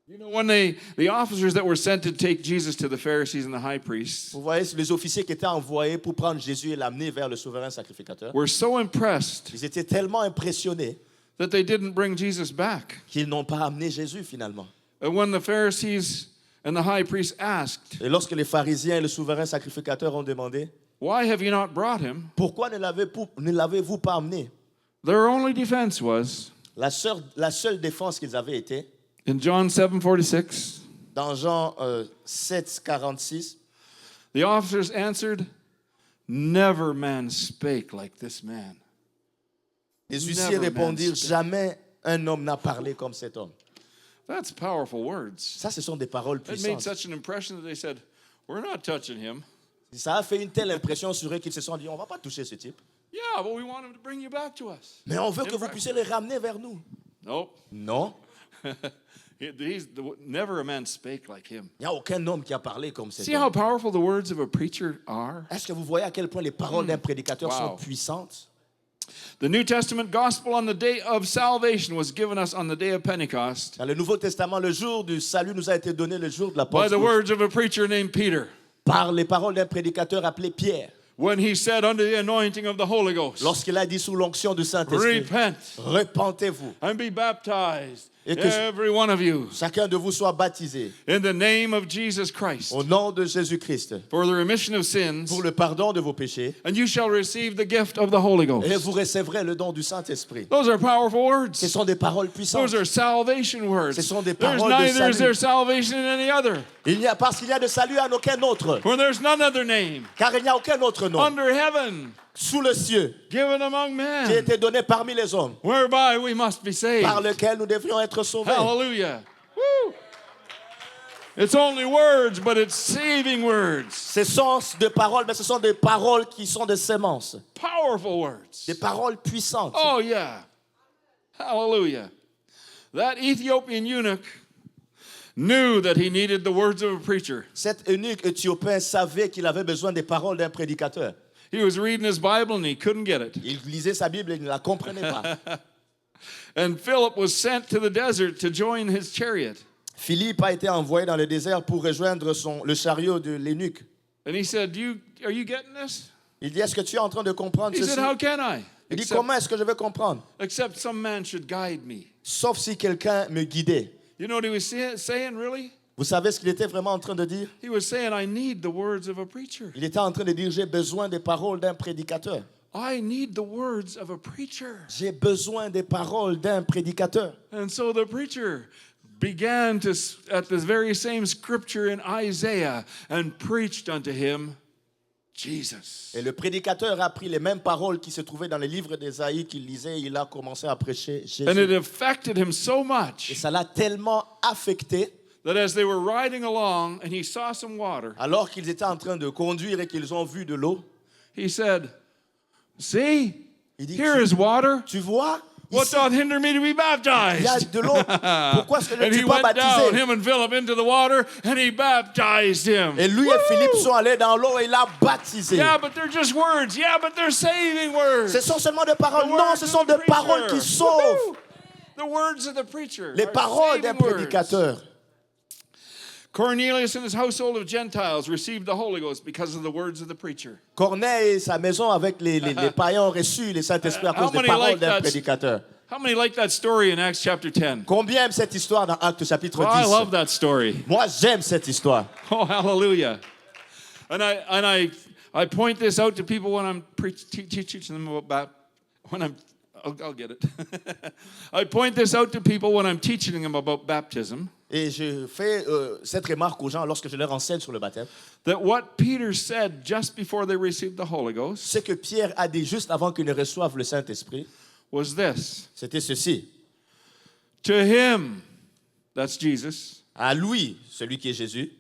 B: You know, when the officers that were sent to take Jesus to the Pharisees and the high priests
C: Vous voyez, les officiers qui étaient envoyés pour prendre Jésus et l'amener vers le souverain sacrificateur,
B: were so impressed
C: ils étaient tellement impressionnés
B: that they didn't bring Jesus back.
C: qu'ils n'ont pas amené Jésus finalement.
B: And when the Pharisees and the high priests asked,
C: Et lorsque les pharisiens et le souverain sacrificateur ont demandé,
B: "Why have you not brought him?"
C: pourquoi ne l'avez-vous pas amené?
B: Their only defense was,
C: La seule défense qu'ils avaient été,
B: in John 7:46,
C: dans Jean 7, 46,
B: the officers answered, "Never man spake like this man."
C: les huissiers
B: Never man
C: répondirent,
B: spake.
C: jamais un homme n'a parlé comme cet homme.
B: That's powerful words.
C: Ça, ce sont des paroles
B: It made
C: puissantes.
B: such an impression that they said, "We're not touching him."
C: Ça a fait une telle impression sur eux qu'ils se sont dit, on ne va pas toucher ce type.
B: Yeah, but we want him to bring you back to us.
C: Mais on veut que vous puissiez les ramener vers nous.
B: Nope.
C: Non,
B: Never a man spake like him.
C: il n'y a aucun homme qui a parlé comme cet
B: See how
C: homme.
B: powerful the words of a preacher are?
C: Est-ce que vous voyez à quel point les paroles d'un prédicateur
B: Wow.
C: sont puissantes?
B: The New Testament gospel on the day of salvation was given us on the day of Pentecost
C: Dans le Nouveau Testament, le jour du salut nous a été donné le jour de la
B: by the
C: Pentecôte
B: words of a preacher named Peter
C: par les paroles d'un prédicateur appelé Pierre.
B: when he said under the anointing of the Holy Ghost,
C: Lorsqu'il a dit sous l'onction du Saint-Esprit,
B: "Repent
C: repentez-vous,
B: and be baptized,
C: Et que-
B: every one of you,
C: chacun de vous soit baptisé
B: in the name of Jesus Christ,
C: au nom de Jésus-Christ
B: for the remission of sins,
C: pour le pardon de vos péchés
B: and you shall receive the gift of the Holy
C: et
B: Ghost."
C: vous recevrez le don du Saint-Esprit.
B: Those are powerful words.
C: Ce sont des paroles puissantes.
B: Those are salvation words.
C: Ce sont des
B: There's
C: paroles de
B: neither is
C: salut.
B: there salvation in any other.
C: Parce qu'il y a de salut en aucun autre,
B: For there's none other name
C: car il n'y a aucun autre nom
B: under heaven
C: sous le ciel
B: given among
C: qui a
B: men
C: été donné parmi les hommes,
B: whereby we must be saved.
C: par lequel nous devrions être sauvés.
B: Hallelujah. Woo. It's only words, but it's saving words.
C: Ce sont des paroles, mais ce sont des paroles qui sont des semences,
B: Powerful words.
C: des paroles puissantes.
B: Oh, yeah. Hallelujah. That Ethiopian eunuch knew that he needed the words of a preacher.
C: Cet eunuque éthiopien savait qu'il avait besoin des paroles d'un prédicateur.
B: He was reading his Bible and he couldn't get it.
C: Il lisait sa Bible et il ne la comprenait pas.
B: And Philip was sent to the desert to join his chariot.
C: Philippe a été envoyé dans le désert pour rejoindre le chariot de l'eunuque.
B: And he said, Are you getting this?
C: Il dit, est-ce que tu es en train de comprendre
B: He
C: ceci?
B: said, how can I?
C: Il dit,
B: Except,
C: comment est-ce que je vais comprendre?
B: except some man should guide me.
C: Sauf si quelqu'un me guidait.
B: You know what he was saying, really?
C: Vous savez ce qu'il était vraiment en train de dire?
B: He was saying, I need the words of a preacher.
C: Il était en train de dire, j'ai besoin des paroles d'un prédicateur.
B: I need the words of a preacher.
C: J'ai besoin des paroles d'un prédicateur.
B: And so the preacher began to, at the very same scripture in Isaiah, and preached unto him Jesus.
C: Et le prédicateur a pris les mêmes paroles qui se trouvaient dans les livres d'Ésaïe qu'il lisait. Il a commencé à prêcher Jésus.
B: And it affected him so
C: Et
B: much
C: ça l'a tellement affecté.
B: that as they were riding along and he saw some water,
C: Alors qu'ils étaient en train de conduire et qu'ils ont vu de l'eau,
B: he said, see,
C: il dit,
B: here is water.
C: tu vois,
B: What
C: ici,
B: doth hinder me to be
C: il y a
B: baptized?
C: de l'eau. Pourquoi est-ce que je ne
B: And he
C: suis pas
B: went down,
C: baptisé?
B: him and Philip, into the water, and he baptized him.
C: Et lui et Philippe sont allés dans l'eau et il a baptisé.
B: Yeah, but they're just words. Yeah, but they're saving words.
C: Ce sont seulement des paroles.
B: The
C: Non,
B: words
C: ce
B: of
C: sont
B: the
C: des paroles
B: preacher.
C: qui sauvent.
B: Woo! The words of the preacher.
C: Les
B: are
C: paroles d'un
B: saving words.
C: prédicateur.
B: Cornelius and his household of Gentiles received the Holy Ghost because of the words of the preacher.
C: Corneille et sa maison avec les païens ont reçu le Saint-Esprit à
B: How
C: cause des
B: many
C: paroles
B: like
C: d'un
B: that?
C: prédicateur.
B: How many like that story in Acts chapter 10?
C: Combien aiment cette histoire dans Actes chapitre
B: Oh, I
C: 10?
B: love that story.
C: Moi, j'aime cette histoire.
B: Oh, hallelujah. And I point this out to people when I'm teaching them about I'll get it. I point this out to people when I'm teaching them about baptism.
C: Et je fais cette remarque aux gens lorsque je leur enseigne sur le baptême.
B: That what Peter said just before they received the Holy Ghost
C: Ce que Pierre a dit juste avant qu'ils ne reçoivent le Saint-Esprit,
B: was this.
C: c'était ceci.
B: To him, that's Jesus,
C: À lui, celui qui est Jésus,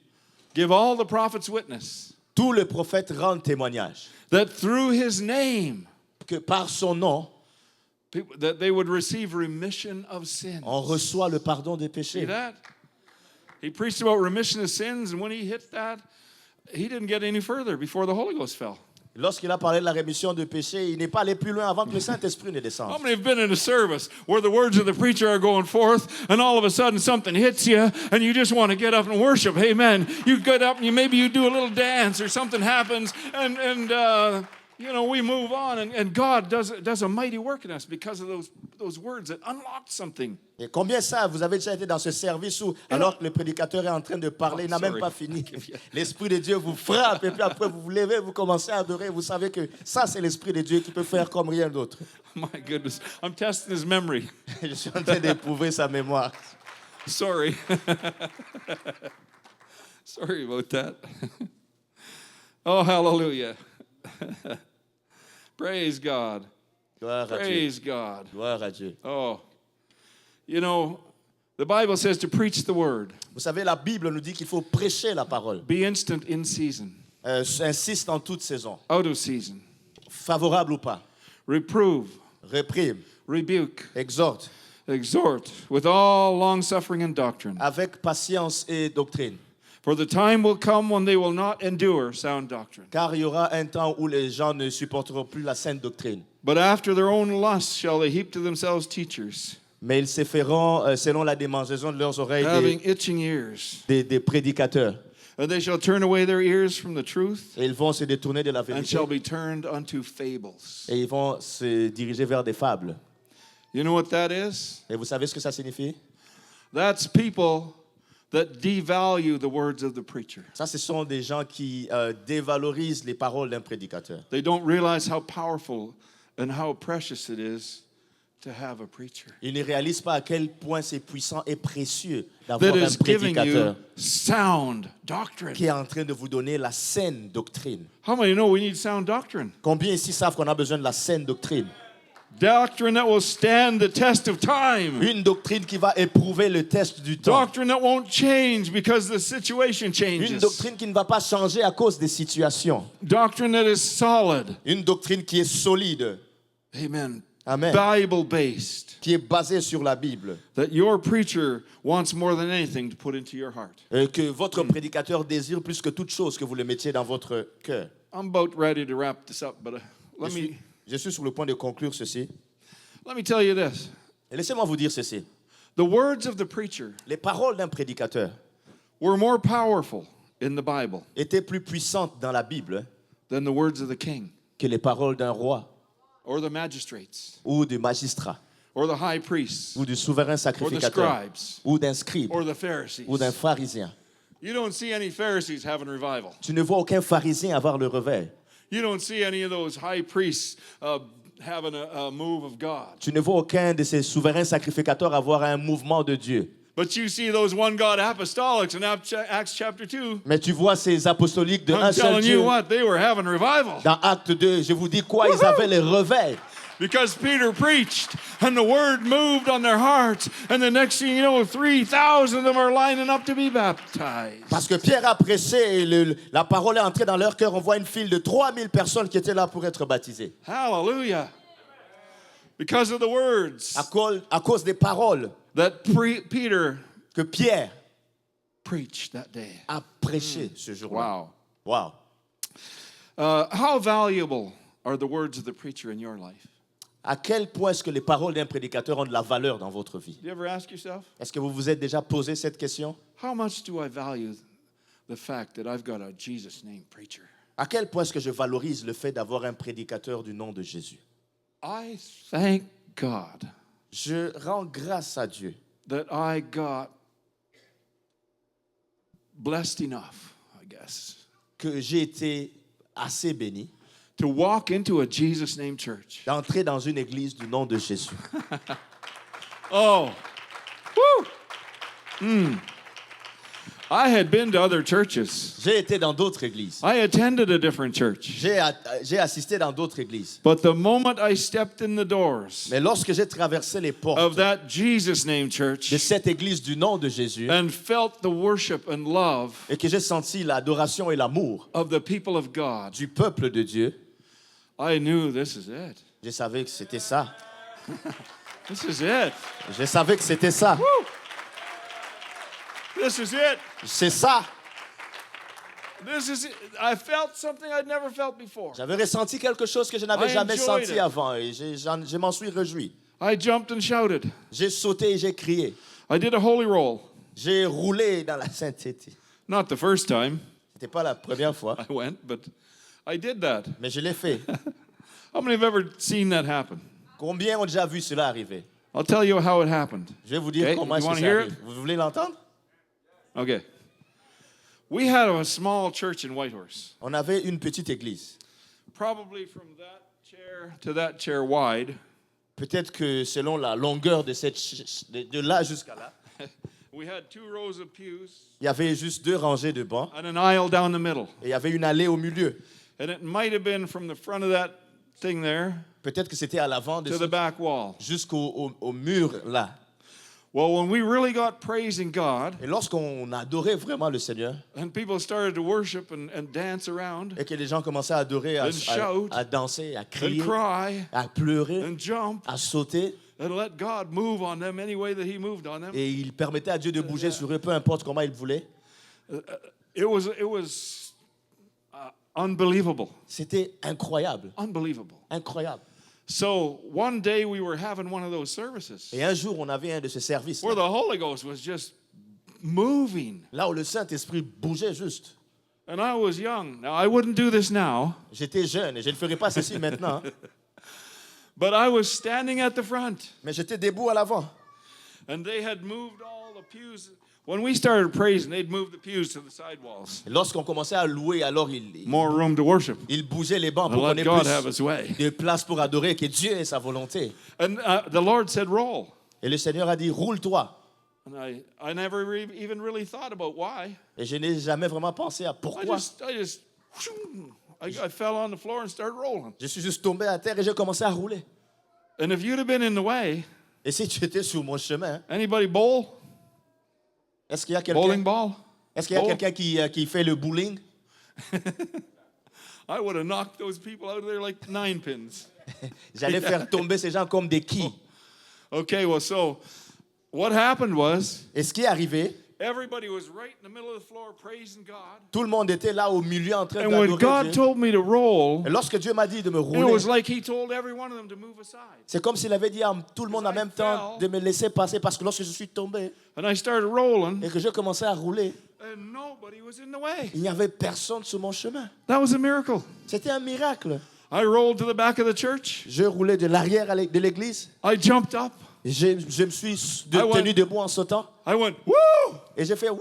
B: give all the prophets witness
C: tous les prophètes rendent témoignage
B: that through his name,
C: que par son nom,
B: that they would receive remission of sins.
C: on reçoit le pardon des
B: See
C: péchés.
B: that? He preached about remission of sins, and when he hit that, he didn't get any further before the Holy Ghost fell.
C: Lorsqu'il a parlé de la rémission de péchés, il n'est pas allé plus loin avant que le Saint-Esprit ne
B: How
C: descende.
B: many have been in a service where the words of the preacher are going forth, and all of a sudden something hits you, and you just want to get up and worship? Amen. You get up and maybe you do a little dance, or something happens, and we move on, and God does a mighty work in us because of those words that unlocked something.
C: Et combien ça, vous avez déjà été dans ce service où, alors que le prédicateur est en train de parler, il n'a même
B: sorry.
C: pas fini. L'Esprit de Dieu vous frappe et puis après vous vous levez, vous commencez à adorer. Vous savez que ça, c'est l'Esprit de Dieu qui peut faire comme rien d'autre.
B: My goodness, I'm testing his memory.
C: Je suis en train d'éprouver sa mémoire.
B: Sorry. Sorry about that. Oh, hallelujah. Praise God.
C: Gloire à Dieu.
B: Praise God.
C: Gloire à Dieu.
B: Oh, you know, the Bible says to preach the word.
C: Vous savez, la Bible nous dit qu'il faut prêcher la parole.
B: Be instant in season,
C: Insiste en toute saison,
B: out of season.
C: favorable ou pas.
B: Reprove,
C: Réprime,
B: rebuke,
C: exhorte,
B: exhort with all long suffering and doctrine.
C: avec patience et doctrine.
B: For the time will come when they will not endure sound doctrine,
C: Car il y aura un temps où les gens ne supporteront plus la sainte doctrine.
B: but after their own lusts shall they heap to themselves teachers,
C: Mais ils se feront, selon la démangeaison de leurs oreilles,
B: having itching ears.
C: des prédicateurs.
B: And they shall turn away their ears from the truth,
C: Et ils vont se détourner de la
B: and
C: vérité.
B: shall be turned unto fables.
C: Et ils vont se diriger vers des fables.
B: You know what that is?
C: Et vous savez ce que ça signifie?
B: That's people that devalue the words of the preacher.
C: Ça, ce sont des gens qui dévalorisent les paroles d'un prédicateur.
B: They don't realize how powerful and how precious it is to have a preacher
C: Ils ne réalisent pas à quel point c'est puissant et précieux d'avoir
B: that
C: un
B: is giving
C: prédicateur
B: you sound doctrine.
C: qui est en train de vous donner la saine doctrine.
B: How many know we need sound doctrine?
C: Combien ici savent qu'on a besoin de la saine doctrine?
B: Doctrine that will stand the test of time.
C: Une doctrine qui va éprouver le test du temps.
B: Doctrine that won't change because the situation
C: Une
B: changes.
C: doctrine qui ne va pas changer à cause des situations.
B: Doctrine that is solid.
C: Une doctrine qui est solide.
B: Amen.
C: Amen.
B: Bible-based.
C: Qui est basée sur la Bible.
B: That your preacher wants more than anything to put into your heart.
C: Que votre prédicateur désire plus que toute chose que vous le mettiez dans votre cœur.
B: I'm about ready to wrap this up, but
C: Je suis sur le point de conclure ceci.
B: let me tell you this.
C: Et laissez-moi vous dire ceci.
B: The words of the preacher
C: Les paroles d'un prédicateur
B: were more powerful in the Bible
C: étaient plus puissantes dans la Bible
B: than the words of the king.
C: que les paroles d'un roi
B: or the magistrates
C: ou du magistrat
B: or the high priests
C: ou du souverain
B: or the
C: sacrificateur
B: scribes
C: ou d'un scribe
B: or the Pharisees.
C: ou d'un pharisien.
B: You don't see any Pharisees having revival.
C: Tu ne vois aucun pharisien avoir le réveil.
B: You don't see any of those high priests having a move of God.
C: Tu ne vois aucun de ces souverains sacrificateurs avoir un mouvement de Dieu.
B: But you see those one God apostolics in Acts chapter 2.
C: Mais tu vois ces apostoliques de un
B: I'm
C: seul
B: telling you
C: Dieu.
B: what, they were having revival.
C: Dans Acte 2, je vous dis quoi, ils avaient les réveils.
B: Because Peter preached and the word moved on their hearts. And the next thing you know, 3,000 of them are lining up to be baptized.
C: Parce que Pierre a prêché et la parole est entrée dans leur cœur. On voit une file de 3000 personnes qui étaient là pour être baptisées.
B: Hallelujah. Because of the words
C: À cause des paroles
B: that Peter
C: que Pierre
B: preached that day.
C: a prêché ce jour-là.
B: Wow.
C: Wow.
B: How valuable are the words of the preacher in your life?
C: À quel point est-ce que les paroles d'un prédicateur ont de la valeur dans votre vie?
B: Do you ever ask yourself,
C: Est-ce que vous vous êtes déjà posé cette question?
B: how much do I value the fact that I've got a Jesus name preacher?
C: À quel point est-ce que je valorise le fait d'avoir un prédicateur du nom de Jésus?
B: I thank God
C: Je rends grâce à Dieu
B: that I got blessed enough, I guess,
C: que j'ai été assez béni
B: to walk into a Jesus name church.
C: d'entrer dans une église du nom de Jésus.
B: Oh, woo! I had been to other churches.
C: J'ai été dans d'autres églises.
B: I attended a different church.
C: J'ai assisté dans d'autres églises.
B: But the moment I stepped in the doors
C: Mais lorsque j'ai traversé les portes
B: of that Jesus name church
C: de cette église du nom de Jésus
B: and felt the worship and love
C: et que j'ai senti l'adoration et l'amour
B: of the people of God,
C: du peuple de Dieu,
B: I knew this is it.
C: je savais que c'était ça.
B: This is it.
C: Je savais que c'était ça.
B: This is it.
C: C'est ça.
B: This is it. I felt something I'd never felt before.
C: J'avais ressenti quelque chose que je n'avais
B: I
C: jamais
B: enjoyed
C: senti
B: it.
C: avant et je m'en suis réjoui.
B: I jumped and shouted.
C: J'ai sauté et j'ai crié.
B: I did a holy roll.
C: J'ai roulé dans la sainteté.
B: Not the first time
C: C'était pas la première fois,
B: I went, but I did that.
C: mais je l'ai fait.
B: How many have ever seen that happen?
C: Combien ont déjà vu cela arriver?
B: I'll tell you how it happened.
C: Je vais vous dire
B: Okay,
C: comment
B: you
C: est-ce que
B: wanna
C: ça
B: hear
C: arrive.
B: it?
C: Vous voulez l'entendre?
B: Okay. We had a small church in Whitehorse,
C: On avait une petite église.
B: probably from that chair to that chair wide.
C: Peut-être que selon la longueur de de là jusqu'à là,
B: We had 2 rows of pews
C: il y avait juste 2 rangées de bancs
B: and an aisle down the middle.
C: et il y avait une allée au milieu.
B: And it might have been from the front of that thing there
C: Peut-être que c'était à l'avant de
B: to the back wall.
C: jusqu'au mur là.
B: Well, when we really got praising God
C: Et lorsqu'on adorait vraiment le Seigneur
B: and people started to worship and dance around
C: et que les gens commençaient à adorer,
B: And shout.
C: à danser, à
B: and
C: crier,
B: cry
C: à pleurer,
B: and jump
C: à sauter,
B: and let God move on them any way that He moved on them,
C: et il permettait à Dieu de bouger sur eux, peu importe comment il voulait.
B: it was unbelievable.
C: C'était incroyable,
B: Unbelievable.
C: incroyable.
B: So one day we were having one of those services
C: Et un jour, on avait un de ces services
B: where the Holy Ghost was just moving.
C: là où le Saint-Esprit bougeait juste.
B: And I was young. Now, I wouldn't do this now,
C: J'étais jeune et je ne ferai pas ceci maintenant,
B: but I was standing at the front.
C: mais j'étais debout à l'avant.
B: And they had moved all the pews. When we started praising, they'd move the pews to the side walls.
C: Et lorsqu'on commençait à louer, alors
B: More room to worship.
C: il bougeait les bancs
B: And
C: pour qu'on
B: let
C: ait
B: God have
C: plus
B: His way.
C: de place pour adorer, que Dieu ait sa volonté.
B: And the Lord said, roll.
C: Et le Seigneur a dit, roule-toi.
B: And I never even really thought about why.
C: Et je n'ai jamais vraiment pensé à pourquoi.
B: I fell on the floor and started rolling.
C: Je suis juste tombé à terre et j'ai commencé à rouler.
B: And if you'd have been in the way,
C: Et si tu étais sur mon chemin,
B: anybody bowl?
C: est-ce qu'il y a
B: Bowling
C: quelqu'un
B: ball?
C: est-ce qu'il y a
B: Bowl?
C: quelqu'un qui fait le bowling?
B: I would have knocked those people out of there like 9 pins.
C: J'allais faire tomber ces gens comme des quilles.
B: Okay, well, so what happened was
C: Et ce qui est arrivé,
B: everybody was right in the middle of the floor praising God.
C: tout le monde était là au milieu en train
B: And when
C: d'adorer
B: God
C: Dieu.
B: told me to roll,
C: Et lorsque Dieu m'a dit de me
B: it
C: rouler,
B: was like He told every one of them to move aside.
C: c'est comme s'il avait dit à tout le monde en même temps de me laisser passer parce que lorsque je suis tombé
B: And I started rolling,
C: et que je commençais à rouler,
B: and nobody was in the way.
C: il n'y avait personne sur mon chemin.
B: That was a miracle.
C: C'était un miracle.
B: I rolled to the back of the church.
C: Je roulais de l'arrière de l'église.
B: I jumped up.
C: Je me suis
B: went-
C: tenu debout en sautant.
B: I went, woo!
C: Et j'ai fait wouh!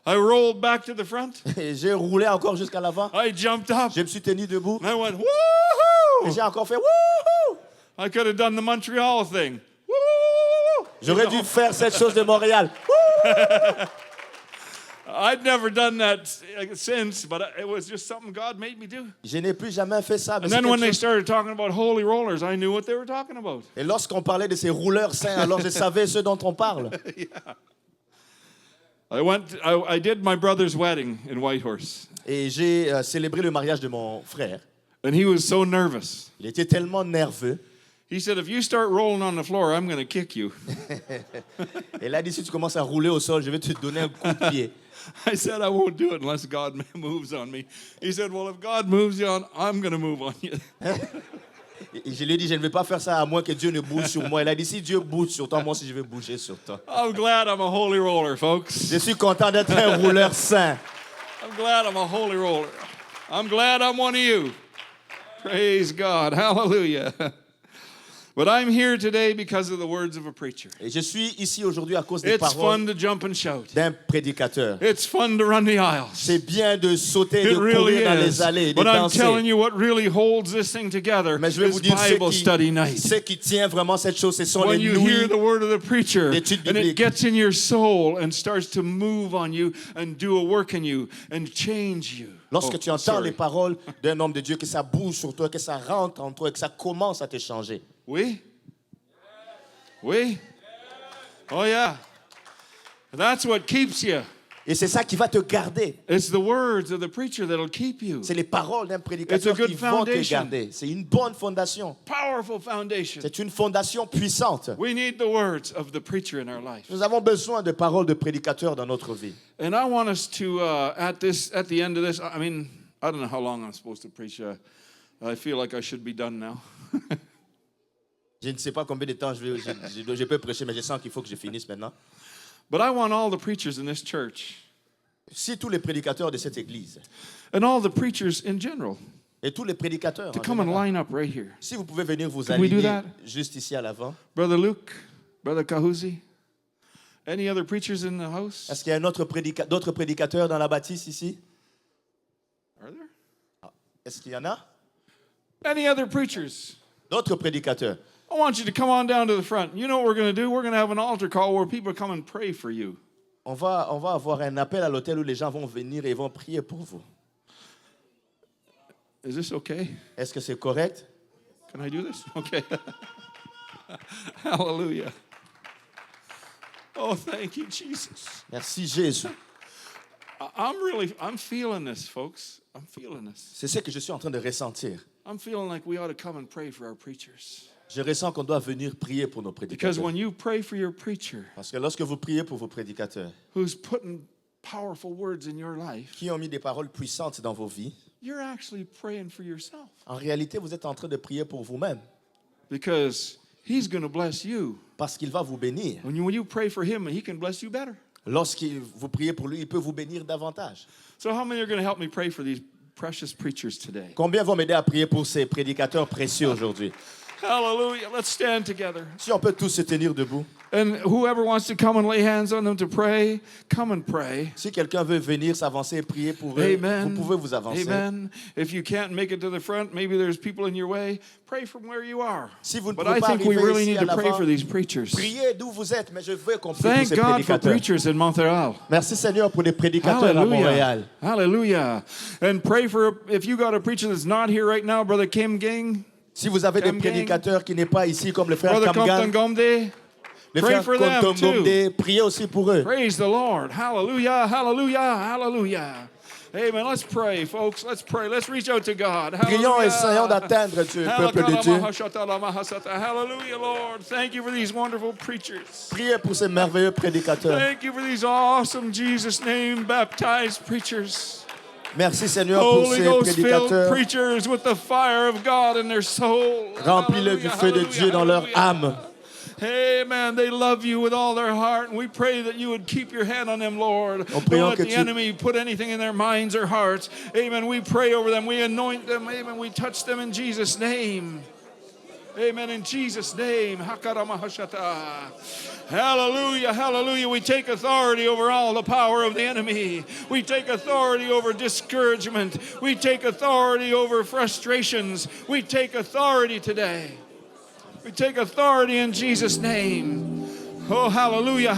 B: I rolled back to the front.
C: Et j'ai roulé encore jusqu'à l'avant.
B: I jumped up.
C: Je me suis tenu debout.
B: And I went,
C: Et
B: woo!
C: j'ai encore fait wouhou!
B: I could have done the Montreal thing. Woo!
C: J'aurais dû faire cette chose de Montréal.
B: I'd never done that since, but it was just something God made me do.
C: Je n'ai plus jamais fait ça. Mais
B: And
C: c'est
B: then when
C: quelque
B: they
C: chose-
B: started talking about holy rollers, I knew what they were talking about.
C: Et lorsqu'on parlait de ces rouleurs saints, alors je savais ce dont on parle.
B: I did my brother's wedding in Whitehorse,
C: Et j'ai célébré le mariage de mon frère.
B: and he was so nervous.
C: Il était tellement nerveux.
B: He said, if you start rolling on the floor, I'm going to kick you.
C: Et il a dit, si tu commences à rouler au sol, je vais te donner un coup de pied.
B: I said, I won't do it unless God moves on me. He said, well, if God moves you on, I'm going to move on you.
C: Et je lui ai dit, je ne vais pas faire ça à moins que Dieu ne bouge sur moi. Il a dit, si Dieu bouge sur toi, moi aussi je vais bouger sur toi.
B: I'm glad I'm a holy roller, folks.
C: Je suis content d'être un rouleur saint.
B: I'm glad I'm a holy roller. I'm glad I'm one of you. Praise God. Hallelujah. But I'm here today because of the words of a preacher.
C: Et je suis ici aujourd'hui à cause des
B: It's
C: paroles
B: fun to jump and shout.
C: d'un prédicateur.
B: It's fun to run the aisles.
C: C'est bien de sauter, de
B: It really
C: courir dans
B: is.
C: les allées, de
B: But I'm telling
C: danser.
B: you, what really holds this thing together
C: Mais je vais
B: is
C: vous dire,
B: Bible study night.
C: ce qui tient vraiment cette chose, ce sont
B: When
C: les
B: you hear
C: nuits.
B: the word of the preacher
C: d'études
B: and it
C: bibliques.
B: gets in your soul and starts to move on you and do a work in you and change you.
C: Lorsque
B: Oh,
C: tu entends
B: sorry.
C: les paroles d'un homme de Dieu, que ça bouge sur toi, que ça rentre en toi, que ça commence à te changer.
B: Oui? Oui? Oh, yeah. That's what keeps you.
C: Et c'est ça qui va te garder.
B: It's the words of the preacher that'll keep you.
C: C'est les paroles d'un
B: It's a
C: prédicateur
B: good
C: qui vont te
B: foundation.
C: garder. C'est une bonne fondation.
B: Powerful foundation.
C: C'est une fondation puissante.
B: We need the words of the preacher in our life.
C: Nous avons besoin de paroles de prédicateurs dans notre vie.
B: And I want us to, at the end of this, I mean, I don't know how long I'm supposed to preach. I feel like I should be done now.
C: Je ne sais pas combien de temps je peux prêcher, mais je sens qu'il faut que je finisse maintenant.
B: But I want all the preachers in this church
C: Si tous les prédicateurs de cette église
B: and all the preachers in general
C: et tous les prédicateurs,
B: to
C: en
B: come and
C: général,
B: line up right here.
C: si vous pouvez venir vous
B: Can we do
C: aligner
B: that?
C: juste ici à l'avant.
B: Brother Luke, Brother Kahuzi, any other preachers in the house?
C: Est-ce qu'il y a d'autres prédicateurs dans la bâtisse ici?
B: Are there?
C: Est-ce qu'il y en a?
B: Any other preachers?
C: D'autres prédicateurs.
B: I want you to come on down to the front. You know what we're going to do? We're going to have an altar call where people come and pray for you.
C: On va avoir un appel à l'hôtel où les gens vont venir et vont prier pour vous.
B: Is this okay?
C: Est-ce que c'est correct?
B: Can I do this? Okay. Hallelujah. Oh, thank you, Jesus.
C: Merci Jésus.
B: I'm feeling this, folks. I'm feeling this.
C: C'est ce que je suis en train de ressentir.
B: I'm feeling like we ought to come and pray for our preachers.
C: Je ressens qu'on doit venir prier pour nos
B: Because
C: prédicateurs.
B: when you pray for your preacher
C: Parce que lorsque vous priez pour vos prédicateurs,
B: who's putting powerful words in your life,
C: qui ont mis des paroles puissantes dans vos vies,
B: you're actually praying for yourself.
C: en réalité, vous êtes en train de prier pour vous-même.
B: Because he's going to bless you.
C: Parce qu'il va vous bénir.
B: When you pray for him, he can bless you better.
C: Lorsque vous priez pour lui, il peut vous bénir davantage.
B: So how many are going to help me pray for these precious preachers today?
C: Combien vont m'aider à prier pour ces prédicateurs précieux aujourd'hui?
B: Hallelujah. Let's stand together.
C: Si on peut tous se tenir debout.
B: And whoever wants to come and lay hands on them to pray, come and pray.
C: Si quelqu'un veut venir s'avancer et prier pour eux,
B: Amen.
C: vous pouvez vous avancer.
B: Amen. If you can't make it to the front, maybe there's people in your way, pray from where you are.
C: Si vous ne
B: But
C: pouvez
B: I
C: pas
B: think we
C: arriver
B: really
C: ici
B: need
C: à
B: to
C: l'avant,
B: pray for these preachers.
C: Priez d'où vous êtes, mais je veux qu'on prie pour
B: Thank
C: ces
B: God for
C: prédicateurs.
B: preachers in Montreal.
C: Merci Seigneur pour les prédicateurs à Montréal.
B: Hallelujah. And pray for, if you got a preacher that's not here right now, Brother Kim Gang,
C: Si vous avez des
B: Kam Gang.
C: prédicateurs qui n'est pas ici, comme le frère
B: Brother Compton
C: Kamgan,
B: Gomde,
C: le
B: pray
C: frère
B: for them
C: Compton
B: too.
C: Gomde, priez aussi pour eux.
B: Praise the Lord. Hallelujah, hallelujah, hallelujah. Amen. Let's pray, folks. Let's pray. Let's reach out to God.
C: Prions et essayons
B: Hallelujah.
C: d'atteindre Dieu, peuple de Dieu.
B: Hallelujah, Lord. Thank you for these wonderful preachers.
C: Priez pour ces merveilleux prédicateurs.
B: Thank you for these awesome Jesus' name baptized preachers.
C: Merci Seigneur pour
B: Holy
C: ces
B: Ghost filled
C: prédicateurs.
B: preachers with the fire of God in their soul.
C: Remplis-le du feu de Dieu dans leur âme.
B: Amen. They love you with all their heart, and we pray that you would keep your hand on them, Lord. Don't let the enemy put anything in their minds or hearts. Amen. We pray over them. We anoint them. Amen. We touch them in Jesus' name. Amen. In Jesus' name. Hallelujah. Hallelujah. We take authority over all the power of the enemy. We take authority over discouragement. We take authority over frustrations. We take authority today. We take authority in Jesus' name. Oh, hallelujah.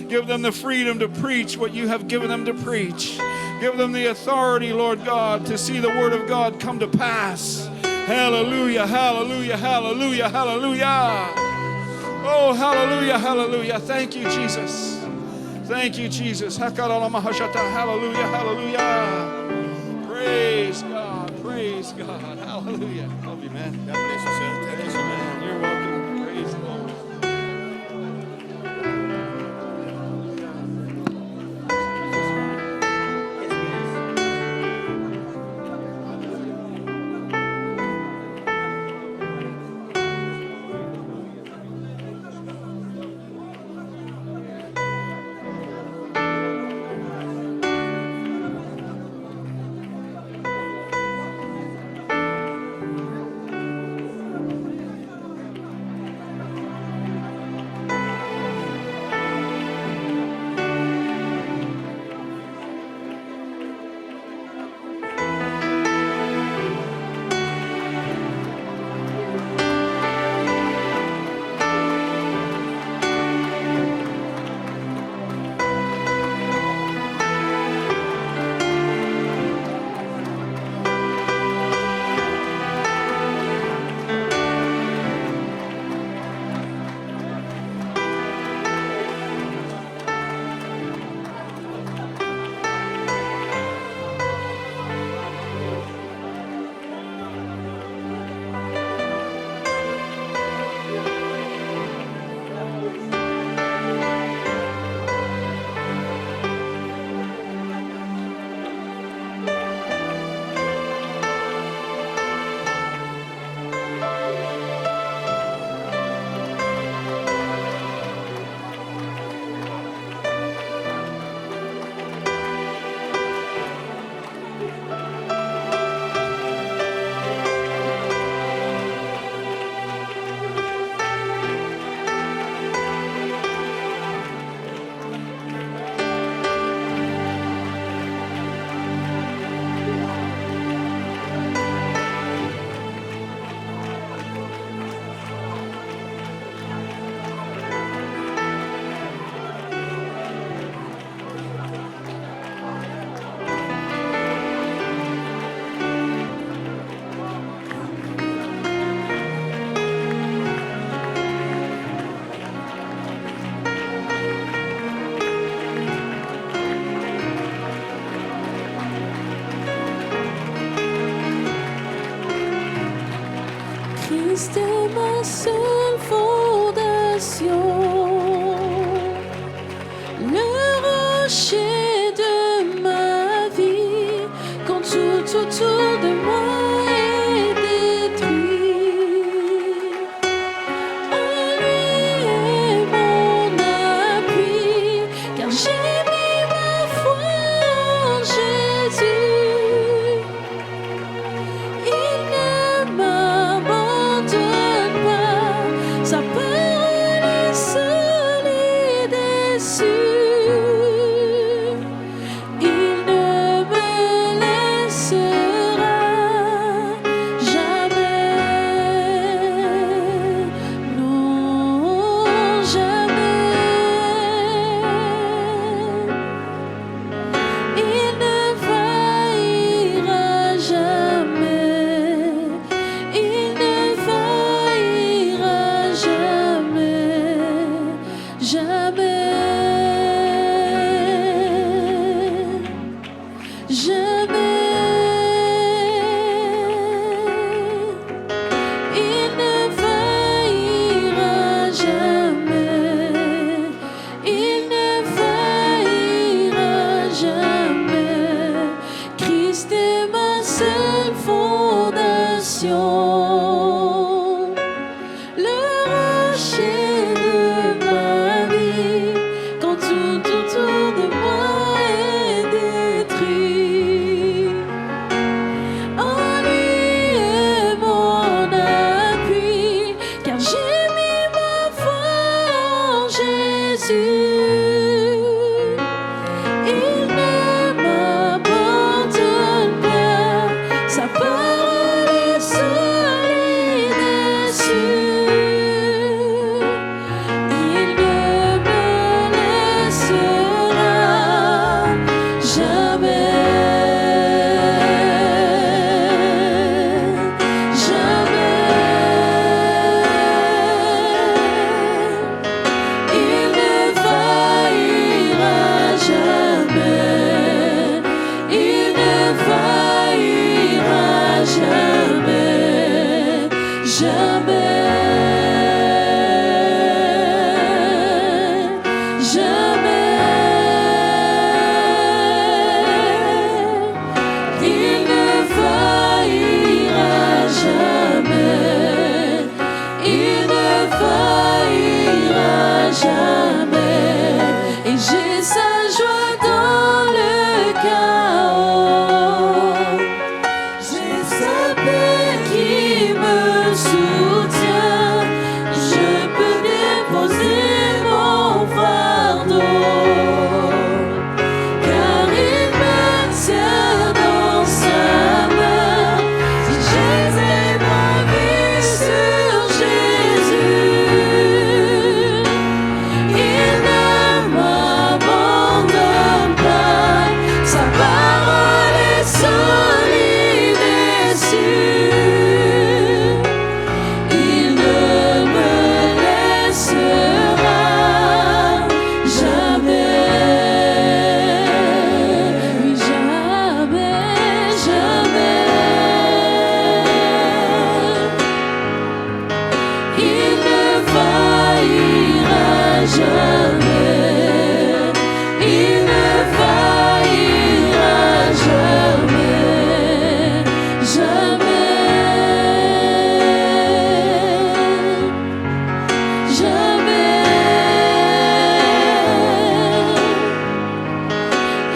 B: Give them the freedom to preach what you have given them to preach. Give them the authority, Lord God, to see the word of God come to pass. Hallelujah, hallelujah, hallelujah, hallelujah. Oh, hallelujah, hallelujah. Thank you, Jesus. Thank you, Jesus. Hallelujah, hallelujah. Praise God, praise God. Hallelujah. Love you, man. God bless you, sir. Thank you so much. You're welcome. Praise the Lord.
D: Christ est ma seule fondation, le rocher de ma vie, quand tout autour de moi est détruit. En lui est mon appui, car j'ai mis ma foi en Jésus. Il ne m'abandonne pas, sa parole est solide et sûre.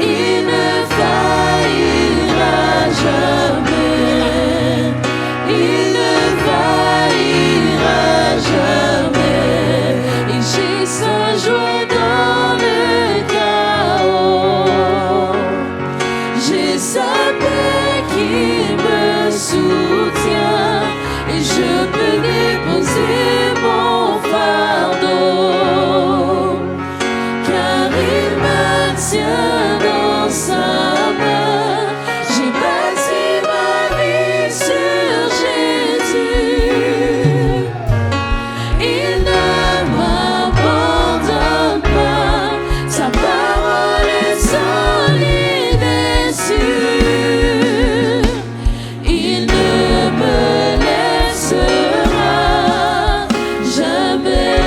D: il ne faillira jamais. Il ne faillira jamais. Et j'ai sa joie dans le chaos. J'ai sa paix qui me soutient. Et je peux déposer mon fardeau. Car il me tient dans sa main. J'ai bâti ma vie sur Jésus. Il ne m'abandonne pas. Sa parole est solide et sûre. Il ne me laissera jamais.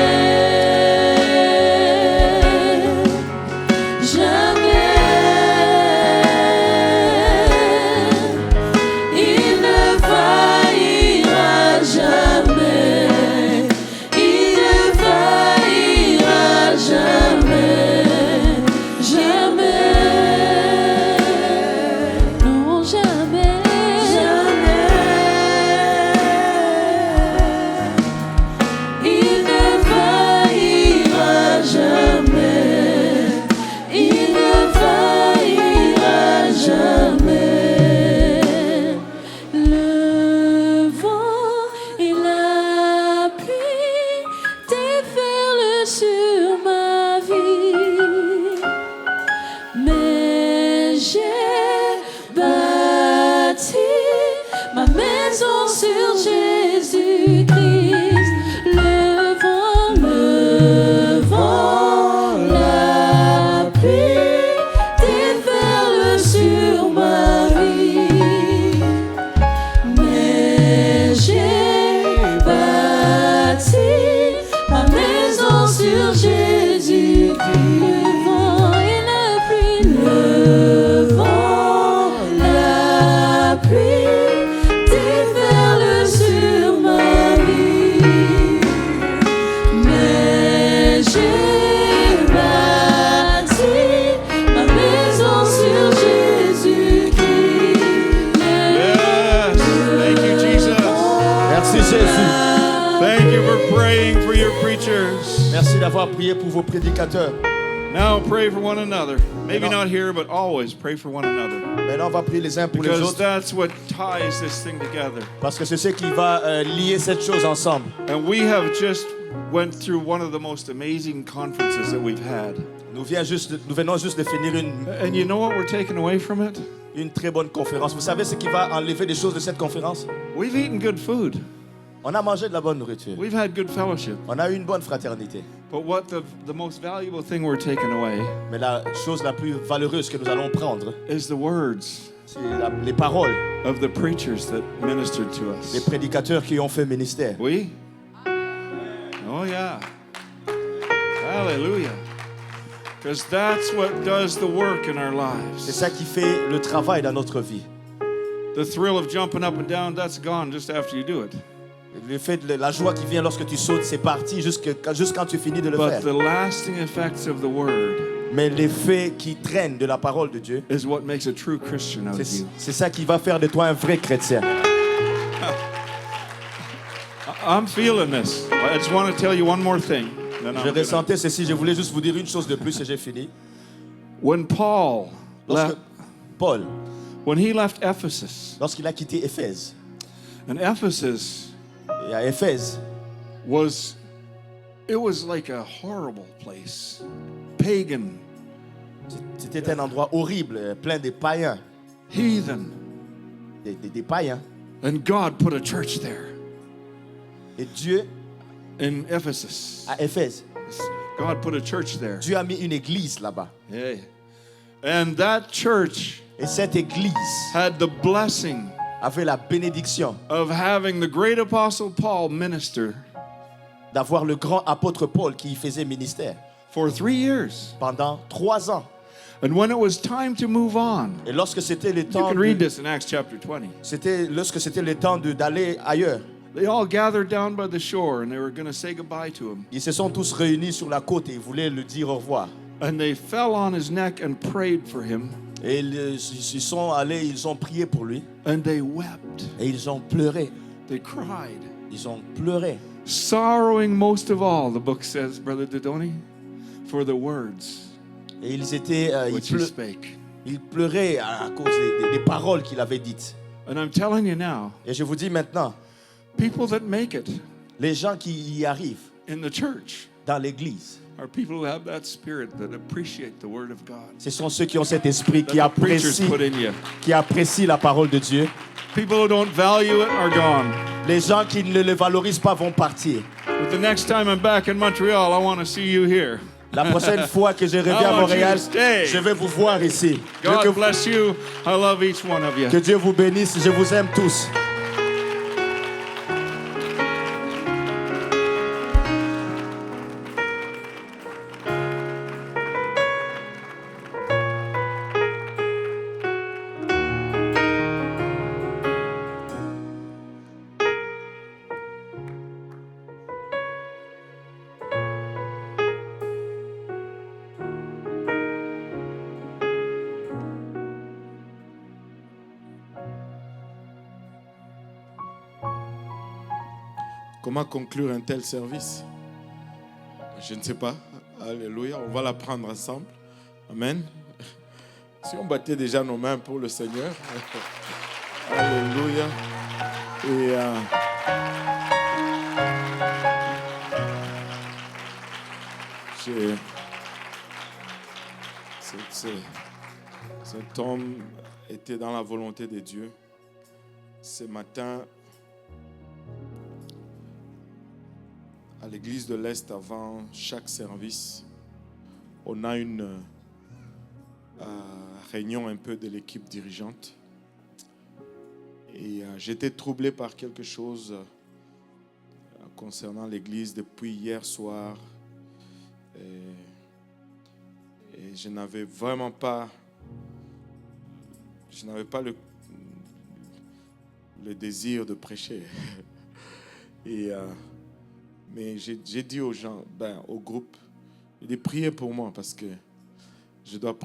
D: Il ne faillira jamais. Il ne faillira jamais. Jamais. Non, jamais. Il ne faillira jamais. Il ne faillira jamais. Le vent et la pluie déferlent sur ma vie. Mais j'ai bâti ma maison sur Jésus-Christ. Le vent, la pluie déferlent sur ma vie. Mais j'ai bâti ma maison sur Jésus-Christ. Le vent et la pluie, le vent, la pluie déferlent sur ma vie. Mais j'ai bâti ma maison sur Jésus-Christ.
B: Yes. Thank you, Jesus.
C: Merci Jésus.
B: Thank you for praying for your preachers.
C: Merci d'avoir prié pour vos prédicateurs.
B: Now pray for one another. Maybe not here, but always pray for one another.
C: Maintenant, on va prier les uns pour les
B: Because
C: autres.
B: that's what ties this thing together.
C: Parce que c'est ce qui va lier cette chose ensemble.
B: And we have just went through one of the most amazing conferences that we've had.
C: Nous venons juste de finir
B: And you know what we're taking away from it?
C: une très bonne conférence. Vous savez ce qui va enlever des choses de cette conférence?
B: We've eaten good food.
C: On a mangé de la bonne nourriture.
B: We've had good fellowship.
C: On a eu une bonne fraternité.
B: But what the most valuable thing we're taking away
C: Mais la chose la plus valeureuse que nous allons prendre,
B: is the words
C: c'est les paroles
B: of the preachers that ministered to
C: des
B: us.
C: prédicateurs qui ont fait ministère.
B: We? Oh, yeah. Hallelujah. Because that's what does the work in our
C: C'est
B: lives.
C: ça qui fait le travail dans notre vie.
B: The thrill of jumping up and down, that's gone just after you do it.
C: Le fait de la joie qui vient lorsque tu sautes, c'est parti juste quand tu finis de le
B: But
C: faire.
B: the lasting effects of the word
C: Mais l'effet qui traîne de la parole de Dieu,
B: is what makes a true Christian out of you.
C: c'est ça qui va faire de toi un vrai chrétien.
B: I'm feeling this. I just want to tell you one more thing. Then I'm
C: Je
B: gonna-
C: ressentais ceci, je voulais juste vous dire une chose de plus et j'ai fini.
B: When Paul
C: Lorsque
B: left,
C: Paul,
B: when he left Ephesus,
C: lorsqu'il a quitté Éphèse,
B: and Ephesus
C: et à Éphèse,
B: was like a horrible place, pagan,
C: c'était un endroit horrible, plein de païens,
B: heathen,
C: des païens.
B: and God put a church there
C: Et Dieu,
B: in Ephesus.
C: à Éphèse,
B: God put a church there.
C: Dieu a mis une église là-bas.
B: Yeah. And that church
C: Et cette église
B: had the blessing
C: avait la bénédiction
B: of having the great apostle Paul minister
C: d'avoir le grand apôtre Paul qui y faisait ministère
B: for 3 years.
C: pendant 3 ans.
B: And when it was time to move on,
C: Et lorsque c'était le
B: you
C: temps,
B: can read this in Acts chapter 20.
C: lorsque c'était le temps d'aller ailleurs,
B: They all gathered down by the shore and they were going to say goodbye to him.
C: ils se sont tous réunis sur la côte et ils voulaient lui dire au revoir.
B: And they fell on his neck and prayed for him.
C: Et ils sont allés, ils ont prié pour lui.
B: And they wept.
C: Et ils ont pleuré.
B: They cried.
C: Ils ont pleuré.
B: Sorrowing most of all, the book says, Brother Dodoni, for the words
C: Et ils étaient,
B: which he spake.
C: ils pleuraient à cause des paroles qu'il avait dites.
B: And I'm telling you now,
C: Et je vous dis maintenant,
B: people that make it
C: les gens qui y arrivent
B: in the church
C: dans l'église,
B: are people who have that spirit that appreciate the word of God.
C: ce sont ceux qui ont cet esprit
B: That the preachers put in you.
C: qui apprécient la parole de Dieu.
B: People who don't value it are gone.
C: Les gens qui ne le valorisent pas vont partir.
B: But the next time I'm back in Montreal, I want to see you here.
C: La prochaine fois que je reviens à
B: I want
C: Montréal,
B: you to stay.
C: je vais vous voir ici. Je veux
B: God
C: que,
B: bless you. I love each one of you.
C: que Dieu vous bénisse. Je vous aime tous.
A: Comment conclure un tel service? Je ne sais pas. Alléluia. On va l'apprendre ensemble. Amen. Si on battait déjà nos mains pour le Seigneur. Alléluia. Et cet homme était dans la volonté de Dieu. Ce matin, à l'église de l'Est, avant chaque service, on a une réunion un peu de l'équipe dirigeante. Et j'étais troublé par quelque chose concernant l'église depuis hier soir. Et je n'avais vraiment pas... Je n'avais pas le désir de prêcher. Et... mais j'ai dit aux gens, au groupe, de prier pour moi parce que je dois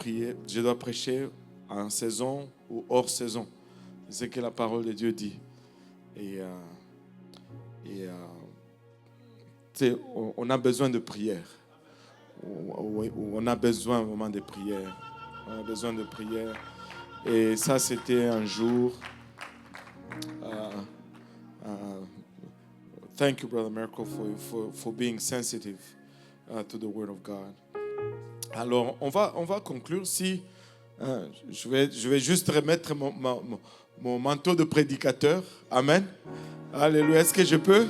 A: prêcher en saison ou hors saison. C'est ce que la parole de Dieu dit. Et on a besoin de prière. On a besoin vraiment de prière. On a besoin de prière. Et ça, c'était un jour... Thank you, Brother Merkel, for being sensitive to the Word of God. Alors, on va conclure. Si je vais juste remettre mon manteau de prédicateur. Amen. Alléluia. Est-ce que je peux?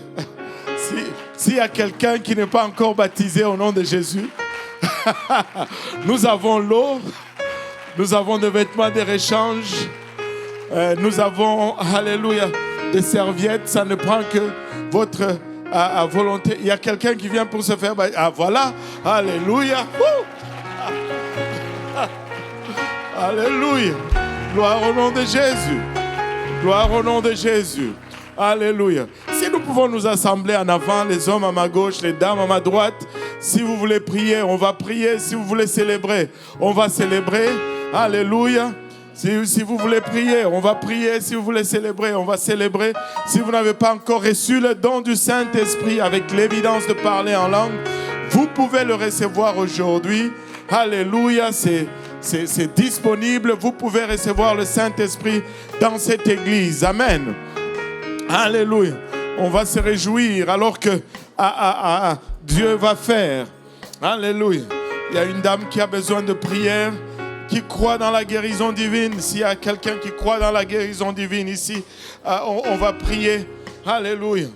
A: S'il y a quelqu'un qui n'est pas encore baptisé au nom de Jésus, nous avons l'eau, nous avons des vêtements de réchange, nous avons, alléluia, des serviettes. Ça ne prend que votre volonté. Il y a quelqu'un qui vient pour se faire... Ah, voilà. Alléluia. Alléluia. Gloire au nom de Jésus. Gloire au nom de Jésus. Alléluia. Si nous pouvons nous assembler en avant, les hommes à ma gauche, les dames à ma droite. Si vous voulez prier, on va prier. Si vous voulez célébrer, on va célébrer. Alléluia. Si vous voulez prier, on va prier. Si vous voulez célébrer, on va célébrer. Si vous n'avez pas encore reçu le don du Saint-Esprit avec l'évidence de parler en langue, vous pouvez le recevoir aujourd'hui. Alléluia, c'est disponible. Vous pouvez recevoir le Saint-Esprit dans cette église. Amen. Alléluia. On va se réjouir alors que Dieu va faire. Alléluia. Il y a une dame qui a besoin de prière, qui croit dans la guérison divine. S'il y a quelqu'un qui croit dans la guérison divine ici, on va prier. Alléluia.